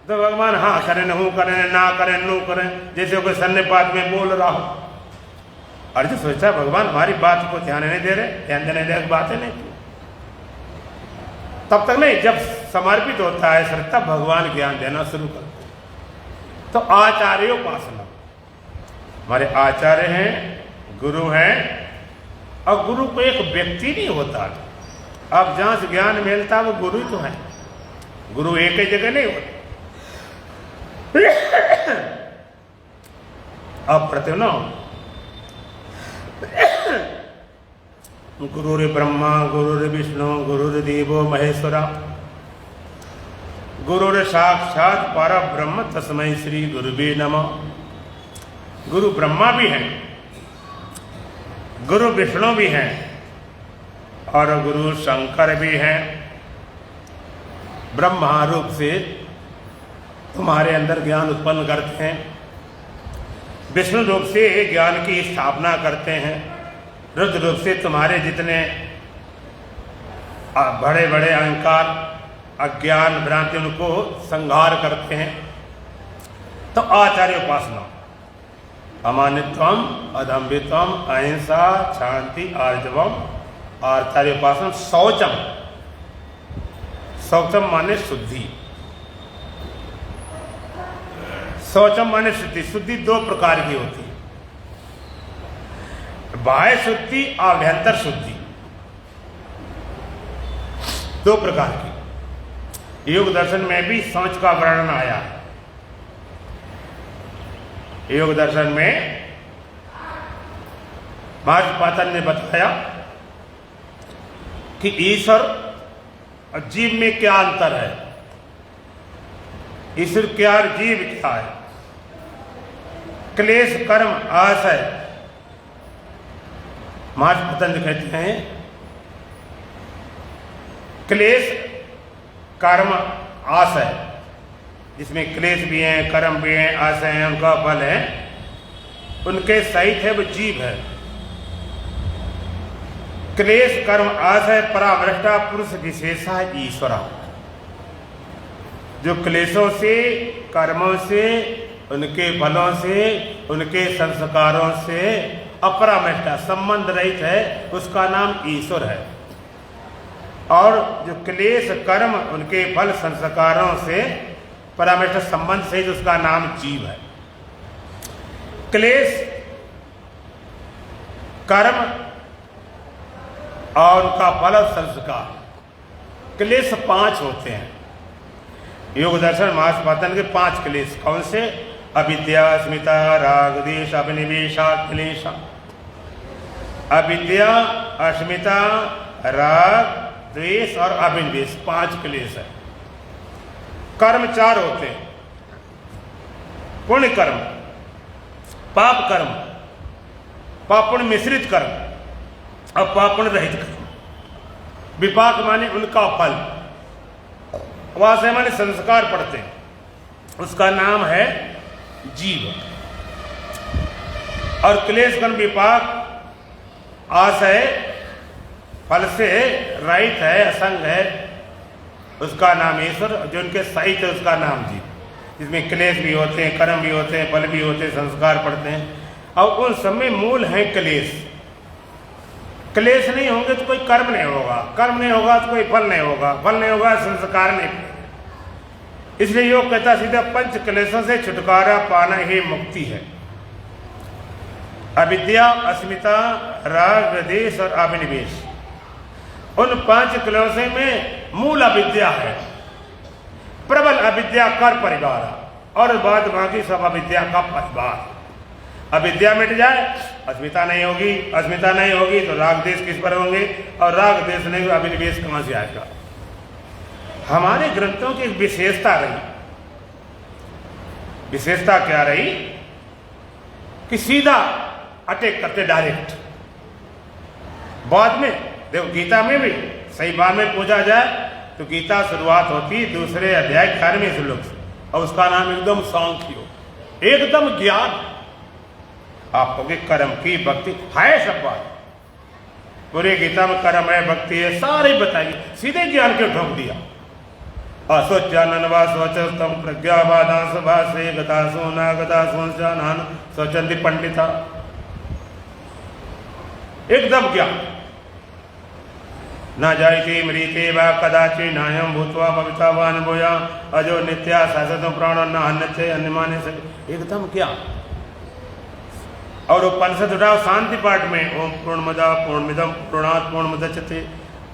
तो भगवान हाँ करें, नहू करें, ना करें, नू करें, जैसे कोई सन्निपात में बोल रहा हो। अर्जुन सोचता है भगवान हमारी बात को ध्यान नहीं दे रहे, ध्यान देने लायक बात है नहीं। तब तक नहीं, जब समर्पित होता है श्रद्धा, भगवान ज्ञान देना शुरू करते। तो आचार्योपासना, हमारे आचार्य हैं, गुरु हैं, और गुरु को एक व्यक्ति नहीं होता। अब जहां से ज्ञान मिलता वो गुरु तो है, गुरु एक ही जगह नहीं होता। अब प्रत्यय ना, गुरुर्ब्रह्मा गुरुर्विष्णु गुरुर्देवो महेश्वरा। गुरुर साक्षात परब्रह्म तस्मै श्री गुरुवे नमः। गुरु ब्रह्मा भी हैं, गुरु विष्णु भी हैं और गुरु शंकर भी हैं। ब्रह्मा रूप से तुम्हारे अंदर ज्ञान उत्पन्न करते हैं, विष्णु रूप से ज्ञान की स्थापना करते हैं, रुद्र रूप से तुम्हारे जितने बड़े बड़े अहंकार अज्ञान भ्रांति उनको संहार करते हैं। तो आचार्य उपासना अमानित्वम अदम्भित्वम अहिंसा शांति आर्जवम आचार्य उपासना शौचम। शौचम माने शुद्धि, शौचम माने शुद्धि। शुद्धि दो प्रकार की होती है, बाह्य शुद्धि आभ्यंतर शुद्धि, दो प्रकार की। योग दर्शन में भी शौच का वर्णन आया है। योग दर्शन में मार्गपातन ने बताया कि ईश्वर और जीव में क्या अंतर है, ईश्वर क्या और जीव क्या है। क्लेश कर्म आशय, मार्गपातन कहते हैं क्लेश कर्म आशय, जिसमें क्लेश भी हैं कर्म भी हैं आशय हैं, उनका फल है, उनके सहित है वो जीव है। क्लेश कर्म आशय परामृष्टा पुरुष विशेषा ईश्वरा। जो क्लेशों से कर्मों से उनके फलों से उनके संस्कारों से अपरामृष्टा संबंध रहित है, उसका नाम ईश्वर है। और जो क्लेश कर्म उनके फल संस्कारों से परामृष्ट संबंध से उसका नाम जीव है। क्लेश कर्म और उनका फल और संस्कार, क्लेश 5 होते हैं। योग दर्शन मार्गपातन के 5 क्लेश कौन से? अविद्या, अस्मिता, राग, द्वेष, अभिनिवेशा, क्लेश। अविद्या, अस्मिता, राग, द्वेष और अभिनिवेश 5 क्लेश है। कर्म 4 होते हैं, पुण्य कर्म, पाप कर्म, पापुण मिश्रित कर्म और पापुण रहित कर्म। विपाक माने उनका फल, वासना माने संस्कार पड़ते हैं, उसका नाम है जीव। और क्लेश कर्म विपाक आशय फल से रहित है, असंग है, उसका नाम ईश्वर। जो उनके सहित है उसका नाम जीव, जिसमें क्लेश भी होते हैं, कर्म भी होते हैं, फल भी होते हैं, संस्कार पड़ते हैं। और उन सब में मूल है क्लेश। क्लेश नहीं होंगे तो कोई कर्म नहीं होगा, कर्म नहीं होगा तो कोई फल नहीं होगा, फल नहीं होगा संस्कार नहीं। इसलिए योग कहता सीधा 5 क्लेशों से छुटकारा पाना ही मुक्ति है। अविद्या, अस्मिता, राग, द्वेष और अभिनिवेश, उन 5 क्लेशों में मूल अविद्या है, प्रबल अविद्या कर परिवार, और बाद बाकी सब अविद्या का परिवार। अविद्या मिट जाए अस्मिता नहीं होगी, अस्मिता नहीं होगी तो राग देश किस पर होंगे, और राग देश नहीं होगा अभिनिवेश कहां से आएगा। हमारे ग्रंथों की एक विशेषता रही, विशेषता क्या रही कि सीधा अटैक करते डायरेक्ट। बाद में देखो गीता में भी सही बात में पूछा जाए तो गीता शुरुआत होती दूसरे अध्याय 18वें श्लोक से, और उसका नाम एकदम सांख्य योग, एकदम ज्ञान। आपको कि कर्म की भक्ति है, सब बात पूरे गीता में कर्म है भक्ति है सारे बताइए, सीधे ज्ञान क्यों ठोक दिया। असोचाननवा स्वचस्तम प्रज्ञावादांस भाषे गतासो नागतासो जानान स्वचंदी पंडिता, एकदम ज्ञान। न जायते मृते वा कदाचित् नायं भूत्वा भविता वा अनुभूया अजो नित्या शाश्वतं प्राणो न हन्यते अन्यमाने से, एकदम ज्ञान। और उपनिषद उठाओ शांति पाठ में, ओम पूर्णमदा पूर्णमिदं पूर्णात् पूर्णमुदच्यते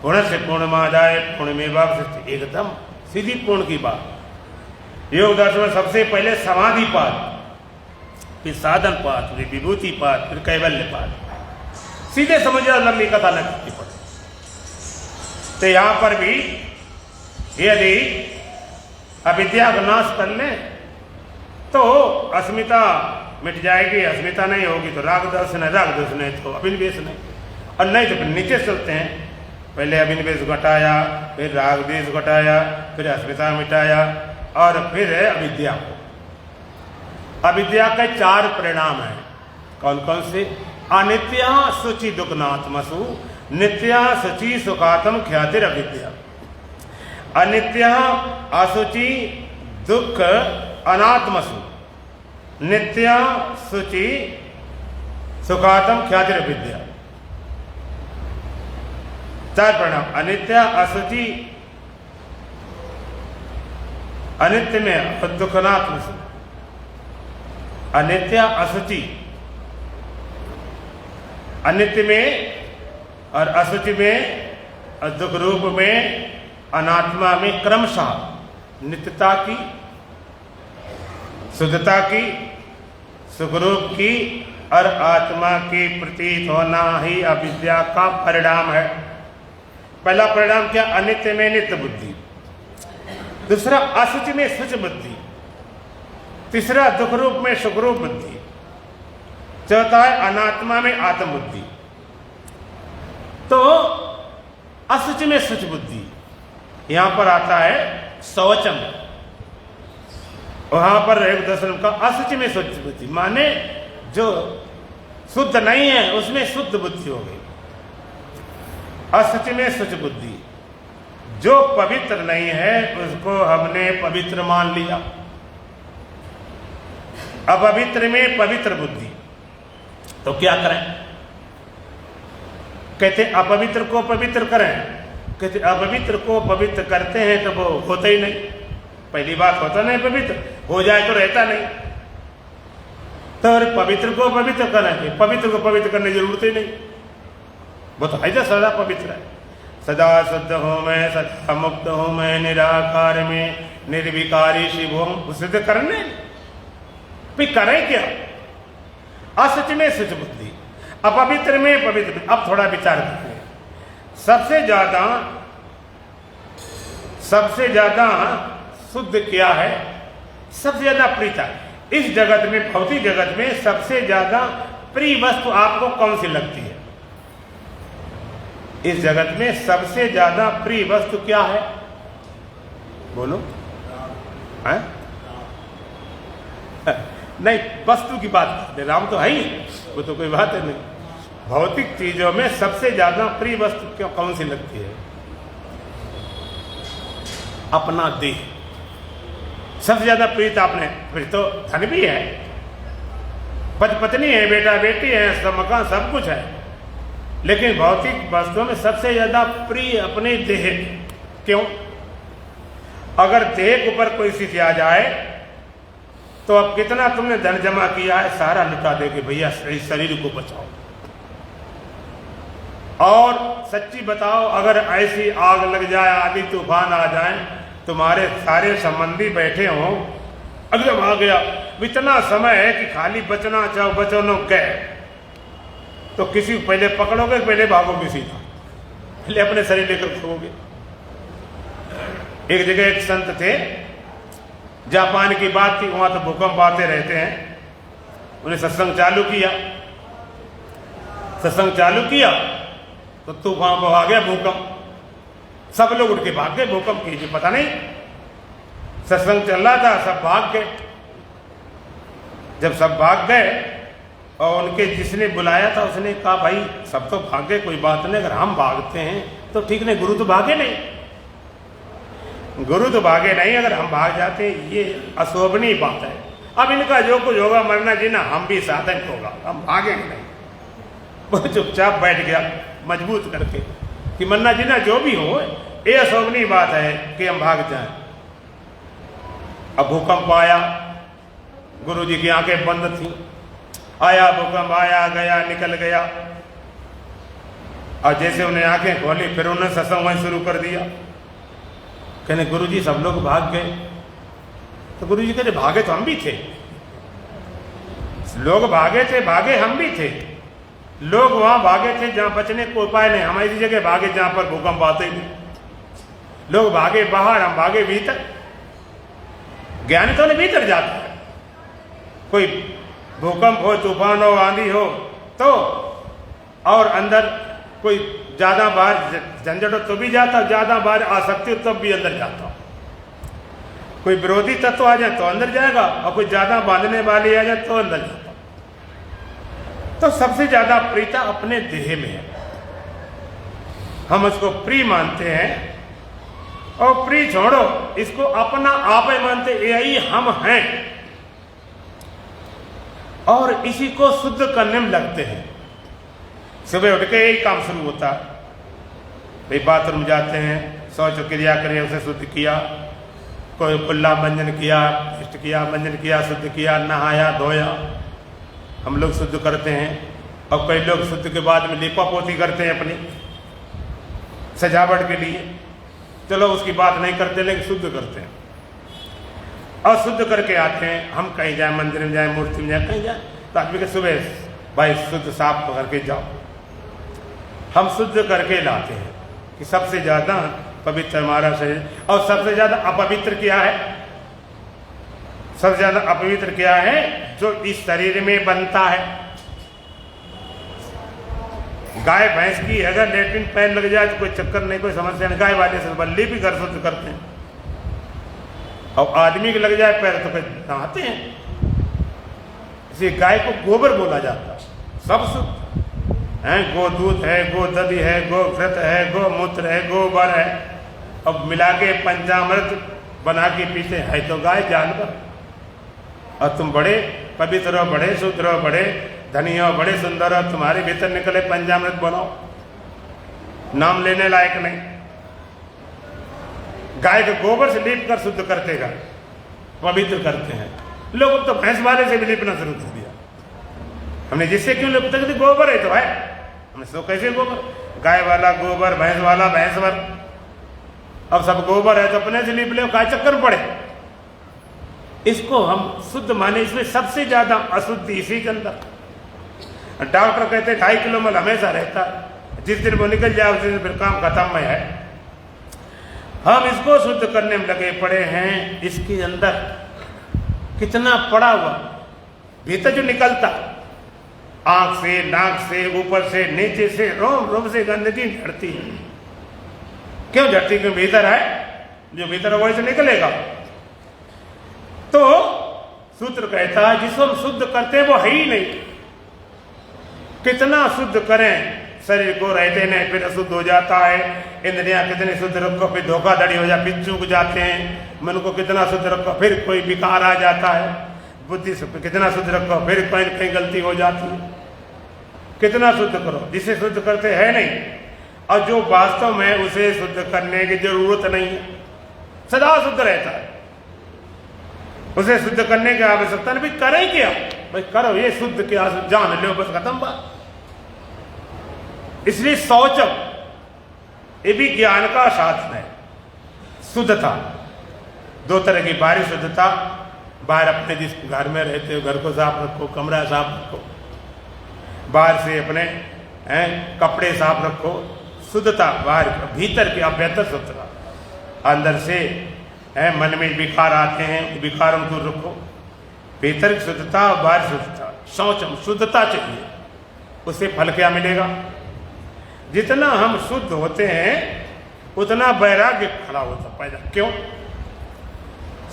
पूर्णस्य पूर्णमादाय पूर्णमेवावशिष्यते, एकदम सीधी पूर्ण की बात। योग दर्शन में सबसे पहले समाधि पाठ, फिर साधन पाठ, फिर विभूति पाठ, फिर कैवल्य पाठ, सीधे समझो लंबी कथा न करनी पड़े। तो यहां पर भी यदि अविद्या का नाश कर लें तो अस्मिता मिट जाएगी, अस्मिता नहीं होगी तो राग दर्शन है, राग दर्शन है तो अभिनिवेश नहीं, और नहीं तो फिर नीचे चलते हैं, पहले अभिनिवेश घटाया, फिर राग देश घटाया, फिर अस्मिता मिटाया और फिर है अविद्या को। अविद्या के 4 परिणाम हैं। कौन कौन से? अनित्या शुचि दुखनात्मसु नित्या शुचि सुखात्म ख्यातिर अविद्या। अनित्या अशुचि दुख अनात्मसु नित्या शुचि सुखात्म ख्यातिर अविद्या। 4 परिणाम। अनित्या अशुचि, अनित्य में दुखनात्मसु, अनित्या अशुचि, अनित्य में और अशुचि में और दुख रूप में, अनात्मा में क्रमशः नित्यता की, शुद्धता की, सुखरूप की और आत्मा की प्रतीत होना ही अविद्या का परिणाम है। पहला परिणाम क्या? अनित्य में नित्य बुद्धि, दूसरा अशुचि में शुच बुद्धि, तीसरा दुख रूप में सुखरूप बुद्धि, चौथा है अनात्मा में आत्म बुद्धि। तो अशुचि में शुच बुद्धि, यहां पर आता है शौचम, वहां पर एक दर्शन का अशुचि में शुच बुद्धि, माने जो शुद्ध नहीं है उसमें शुद्ध बुद्धि हो गई। अशुचि में शुच बुद्धि, जो पवित्र नहीं है उसको हमने पवित्र मान लिया। अपवित्र में पवित्र बुद्धि, तो क्या करें? कहते अपवित्र को पवित्र करें, कहते अपवित्र को पवित्र करते हैं तो वो होता ही नहीं। पहली बात होता नहीं, पवित्र हो जाए तो रहता नहीं। तो पवित्र को पवित्र करें, पवित्र को पवित्र करने की जरूरत ही नहीं, वो तो है सदा पवित्र है। सदा शुद्ध हो मैं, सदा मुक्त हो मैं, निराकार में निर्विकारी शिव हो, उसे तो करने भी करें क्या? असुचि में शुच बुद्धि, अपवित्र में पवित्र। अब थोड़ा विचार करें, सबसे ज्यादा शुद्ध क्या है? सबसे ज्यादा प्रीता इस जगत में, भौतिक जगत में सबसे ज्यादा प्रिय वस्तु आपको कौन सी लगती है? इस जगत में सबसे ज्यादा प्रिय वस्तु क्या है? बोलो। है? नहीं, वस्तु की बात करते, राम तो है ही, वो तो कोई बात है नहीं। भौतिक चीजों में सबसे ज्यादा प्रिय वस्तु क्यों कौन सी लगती है? अपना देह सबसे ज्यादा प्रीत आपने, फिर तो धन भी है, पति पत्नी है, बेटा बेटी है, सब मकान सब कुछ है, लेकिन भौतिक वस्तुओं में सबसे ज्यादा प्रिय अपने देह। क्यों? अगर देह के ऊपर कोई स्थिति आ जाए तो अब कितना तुमने धन जमा किया है सारा लुटा देगे भैया, शरीर को बचाओ। और सच्ची बताओ, अगर ऐसी आग लग जाए, आदि तूफान आ जाए, तुम्हारे सारे संबंधी बैठे हों, एकदम आ गया, इतना समय है कि खाली बचना चाहो बचो नो गए, तो किसी को पहले पकड़ोगे, पहले भागोगे सीधा, पहले अपने शरीर लेकर खोगे। एक जगह एक संत थे, जापान की बात थी, वहां तो भूकंप आते रहते हैं। उन्हें सत्संग चालू किया तो तूफान को आ गया भूकंप, सब लोग उठ के भाग गए। भूकंप कीजिए, पता नहीं सत्संग चल रहा था, सब भाग गए। जब सब भाग गए और उनके जिसने बुलाया था उसने कहा भाई सब तो भाग गए, कोई बात नहीं, अगर हम भागते हैं तो ठीक नहीं, गुरु तो भागे नहीं, अगर हम भाग जाते ये अशोभनीय बात है। अब इनका जो कुछ होगा, मरना जीना, हम भी साधन होगा, हम भागेंगे नहीं। वो चुपचाप बैठ गया मजबूत करके कि मरना जीना जो भी हो, ये अशोभनीय बात है कि हम भाग जाएं। अब भूकंप आया, गुरुजी की आंखें बंद थी, आया भूकंप, आया गया, निकल गया, और जैसे उन्हें आंखें खोली फिर उन्होंने सत्संग वहीं शुरू कर दिया। कहने गुरुजी सब लोग भाग गए, तो गुरुजी कहते भागे तो हम भी थे, लोग भागे थे, भागे हम भी थे। लोग वहां भागे थे जहां बचने को उपाय नहीं, हम ऐसी जगह भागे जहां पर भूकंप आते ही नहीं। लोग भागे बाहर, हम भागे भीतर। ज्ञान तो भीतर जाता है। कोई भूकंप हो, तूफान हो, आंधी हो तो, और अंदर कोई ज्यादा बाहर झंझट हो तो भी जाता, ज्यादा बाहर आसक्ति हो तब भी अंदर जाता। कोई विरोधी तत्व आ जाए तो अंदर जाएगा, और कोई ज्यादा बांधने वाली आ जाए तो अंदर जाता। तो सबसे ज्यादा प्रियता अपने देह में है, हम उसको प्रिय मानते हैं। और प्रिय छोड़ो, इसको अपना आप ही मानते, यही हम हैं, और इसी को शुद्ध करने में लगते हैं। सुबह उठ के यही काम शुरू होता है, भाई बाथरूम जाते हैं, शौच क्रिया करें, उसे शुद्ध किया, कोई कुल्ला मंजन किया, इष्ट किया, मंजन किया, शुद्ध किया, नहाया धोया, हम लोग शुद्ध करते हैं। और कई लोग शुद्ध के बाद में लीपा पोती करते हैं अपनी सजावट के लिए, चलो उसकी बात नहीं करते, लेकिन शुद्ध करते हैं। और शुद्ध करके आते हैं, हम कहीं जाए, मंदिर में जाए, मूर्ति में जाए, कहीं जाए, तो आदमी के सुबह भाई शुद्ध साफ करके जाओ, हम शुद्ध करके लाते हैं कि सबसे ज्यादा पवित्र हमारा शरीर। और सबसे ज्यादा अपवित्र क्या है? सबसे ज्यादा अपवित्र क्या है? जो इस शरीर में बनता है। गाय भैंस की अगर लेटरिन पैर लग जाए तो कोई चक्कर नहीं, कोई समस्या नहीं, गाय वाले से बल्ली भी घर शुद्ध करते हैं। और आदमी के लग जाए पैर तो फिर नहाते हैं। इसी गाय को गोबर बोला जाता है, सब शुद्ध है। गो दूध है, गो दधि है, गो घृत है, गो मूत्र है, गोबर है, अब मिला के पंचामृत बना के पीते हैं तो गाय जानवर। और तुम बड़े पवित्र हो, बड़े शुद्ध हो, बड़े धनी हो, बड़े सुंदर हो, तुम्हारे भीतर निकले पंचामृत बनाओ, नाम लेने लायक नहीं। गाय के गोबर से लीप कर शुद्ध करते हैं, पवित्र करते हैं। लोग तो भैंस वाले से भी लीपना शुरू कर दिया हमने, जिससे क्यों लिपते कि गोबर है तो है, हमने तो कैसे गोबर, गाय वाला गोबर, भैंस वाला भैंसवर, अब सब गोबर है तो अपने से लीप ले, काय चक्कर पड़े। इसको हम शुद्ध माने, इसमें सबसे ज्यादा अशुद्धि इसी के अंदर। डॉक्टर कहते 2.5 किलो मल हमेशा रहता है, जिस दिन वो निकल जाए उस दिन फिर काम खत्म में है। हम इसको शुद्ध करने में लगे पड़े हैं। इसके अंदर कितना पड़ा हुआ भीतर जो निकलता, आंख से, नाक से, ऊपर से, नीचे से, रोम रोम से गंदगी झड़ती है। क्यों झड़ती? क्यों? भीतर है, जो भीतर है वही से निकलेगा। तो सूत्र कहता है जिसको हम शुद्ध करते हैं वो है ही नहीं। कितना शुद्ध करें शरीर को, रहते नहीं, फिर अशुद्ध हो जाता है। इंद्रियां कितनी शुद्ध रखो, फिर धोखाधड़ी हो जाए, फिर चूक जाते हैं। मन को कितना शुद्ध रखो, फिर कोई विकार आ जाता है। बुद्धि से कितना शुद्ध रखो, फिर कहीं कहीं गलती हो जाती है। कितना शुद्ध करो, जिसे शुद्ध करते हैं नहीं, और जो वास्तव में उसे शुद्ध करने की जरूरत नहीं है, सदा शुद्ध रहता है, उसे शुद्ध करने की आवश्यकता नहीं। भाई करें क्या? भाई करो, ये शुद्ध क्या, जान लो, बस खत्म बात। इसलिए शौचम ये भी ज्ञान का साधन है। शुद्धता 2 तरह की, बाहरी शुद्धता, बाहर अपने जिस घर में रहते हो घर को साफ रखो, कमरा साफ रखो, बाहर से अपने कपड़े साफ रखो, शुद्धता बाहर। भीतर की अभ्यंतर शुद्धता, अंदर से मन में विकार आते हैं, विकारों को दूर रखो। भीतर की शुद्धता और बाहर शुद्धता, शौचम शुद्धता चाहिए, उससे फल क्या मिलेगा? जितना हम शुद्ध होते हैं उतना वैराग्य खड़ा होता पैदा। क्यों?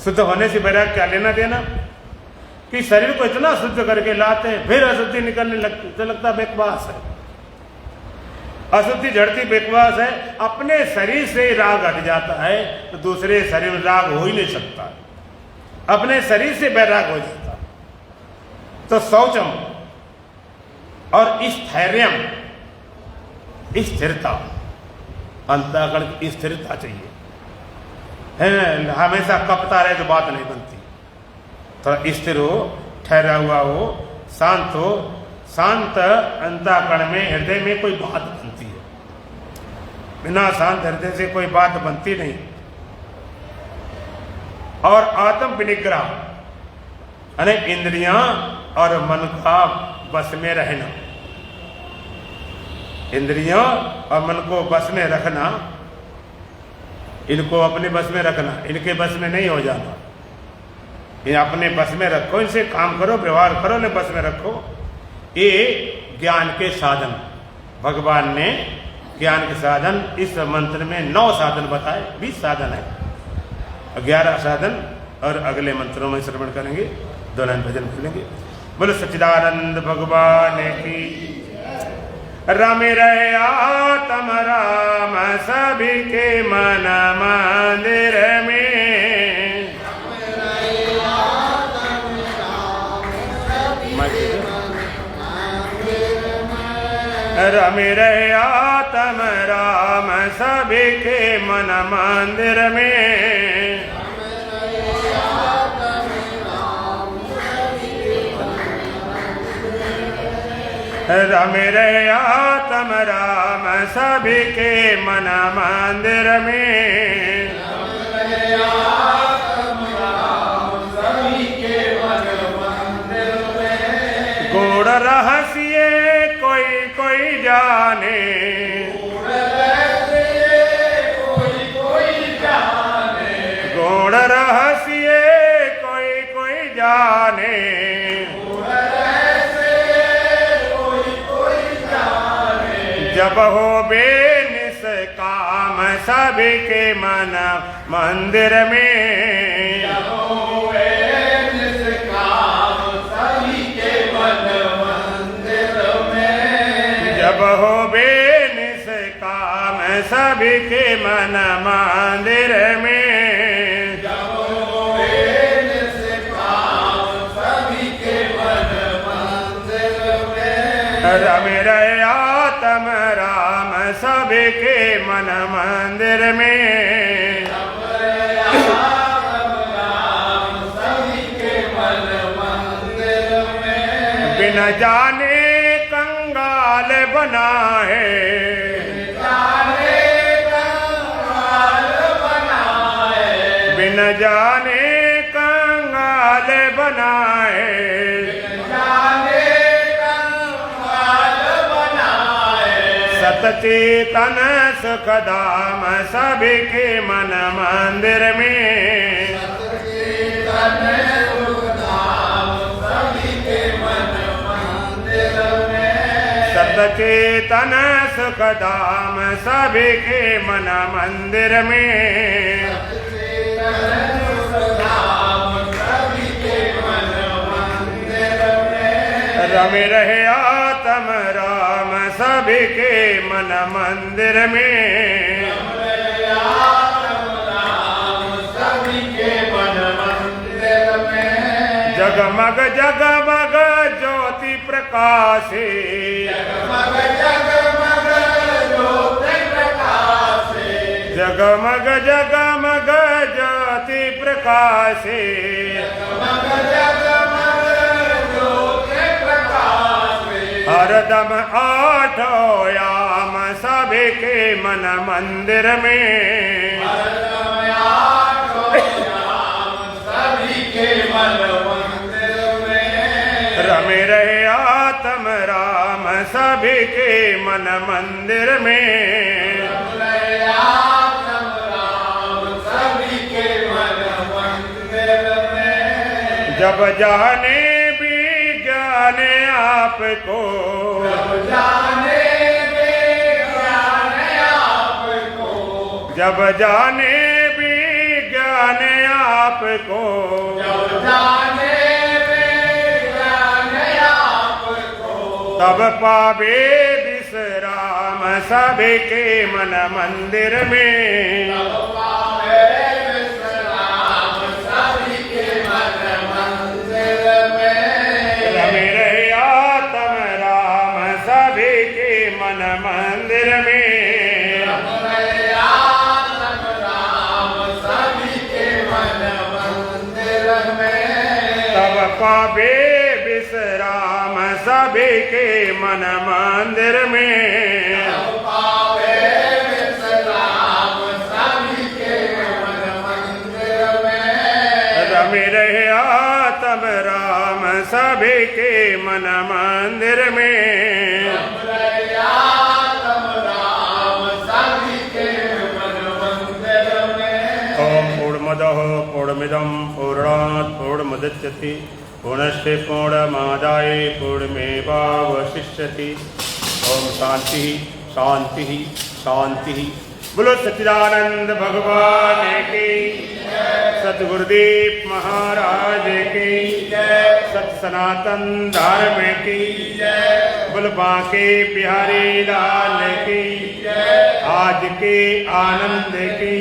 शुद्ध होने से वैराग्य क्या लेना देना? कि शरीर को इतना शुद्ध करके लाते हैं, फिर अशुद्धि निकलने लगती तो लगता बेकवास है। अशुद्धि झड़ती बेकवास है। अपने शरीर से राग हट जाता है तो दूसरे शरीर में राग हो ही नहीं सकता, अपने शरीर से वैराग हो जाता। तो शौचम और स्थैर्यम, स्थिरता, अंतःकरण की स्थिरता चाहिए है। हमेशा कपता रहे तो बात नहीं बनती। थोड़ा स्थिर हो, ठहरा हुआ हो, शांत हो। शांत अंतःकरण में, हृदय में कोई बात बनती है, बिना शांत हृदय से कोई बात बनती नहीं। और आत्म विनिग्रह यानी इंद्रियां और मन का बस में रहना, इंद्रियों और मन को बस में रखना, इनको अपने बस में रखना, इनके बस में नहीं हो जाना। ये अपने बस में रखो, इनसे काम करो, व्यवहार करो, ले बस में रखो। ये ज्ञान के साधन भगवान ने ज्ञान के साधन इस मंत्र में 9 साधन बताए, 20 साधन है, 11 साधन और अगले मंत्रों में श्रवण करेंगे, 2 लाइन भजन करेंगे। बोलो सच्चिदानंद भगवान की। रमे रहे आत्म राम सभी के मन मंदिर में, रमे रहे आत्म राम सभी के मन मंदिर में, रमे रहे आत्म राम सभी के मन मंदिर में, गूढ़ रहस्य कोई कोई जाने, गूढ़ रहस्य कोई कोई जाने, जब हो बेनिष्काम सभी के मन मंदिर में, जब हो बेनिष्काम सभी के मन मंदिर में, जब हो बेनिष्काम सभी के मन मंदिर में, जब हो बेनिष्काम सभी के मन मंदिर में, रमे रहे आत्म राम सभी के मन मंदिर में, सभी के मन मंदिर में, बिन जाने कंगाल बना है, बिन जाने कंगाल बनाए, सतचेतन सुखधाम सभी के मन मंदिर में, सतचेतन सुखधाम सभी के मन मंदिर में, रमे रहे आत्म राम सभी के मन मंदिर में, जगमग जगमग ज्योति प्रकाशे, जगमग जगमग ज्योति प्रकाशे, हरदम आठो याम सभी के मन मंदिर में, रमे रहे आत्म राम सभी के मन मंदिर में, जब जाने विज्ञान आपको, जब जाने विज्ञान आपको, तब पावे विश्राम सभी के मन मंदिर में, रमे रहे आत्म राम सभी के मन मंदिर में, तब पावे विश्राम सभी के मन मंदिर में, रमे रहे आत्म राम सभी के मन मंदिर में, ओम पूर्णमदः पूर्णमिदं पूर्णात् पूर्णमुदच्यते पूर्णस्य पूर्णमादाय पूर्णमेवावशिष्यते। ओम शांति शांति शांति। बोलो सच्चिदानंद भगवान की, सतगुरुदेव महाराज की, सत सनातन धर्म की, बोलो बांके बिहारी लाल की, आज के आनंद की।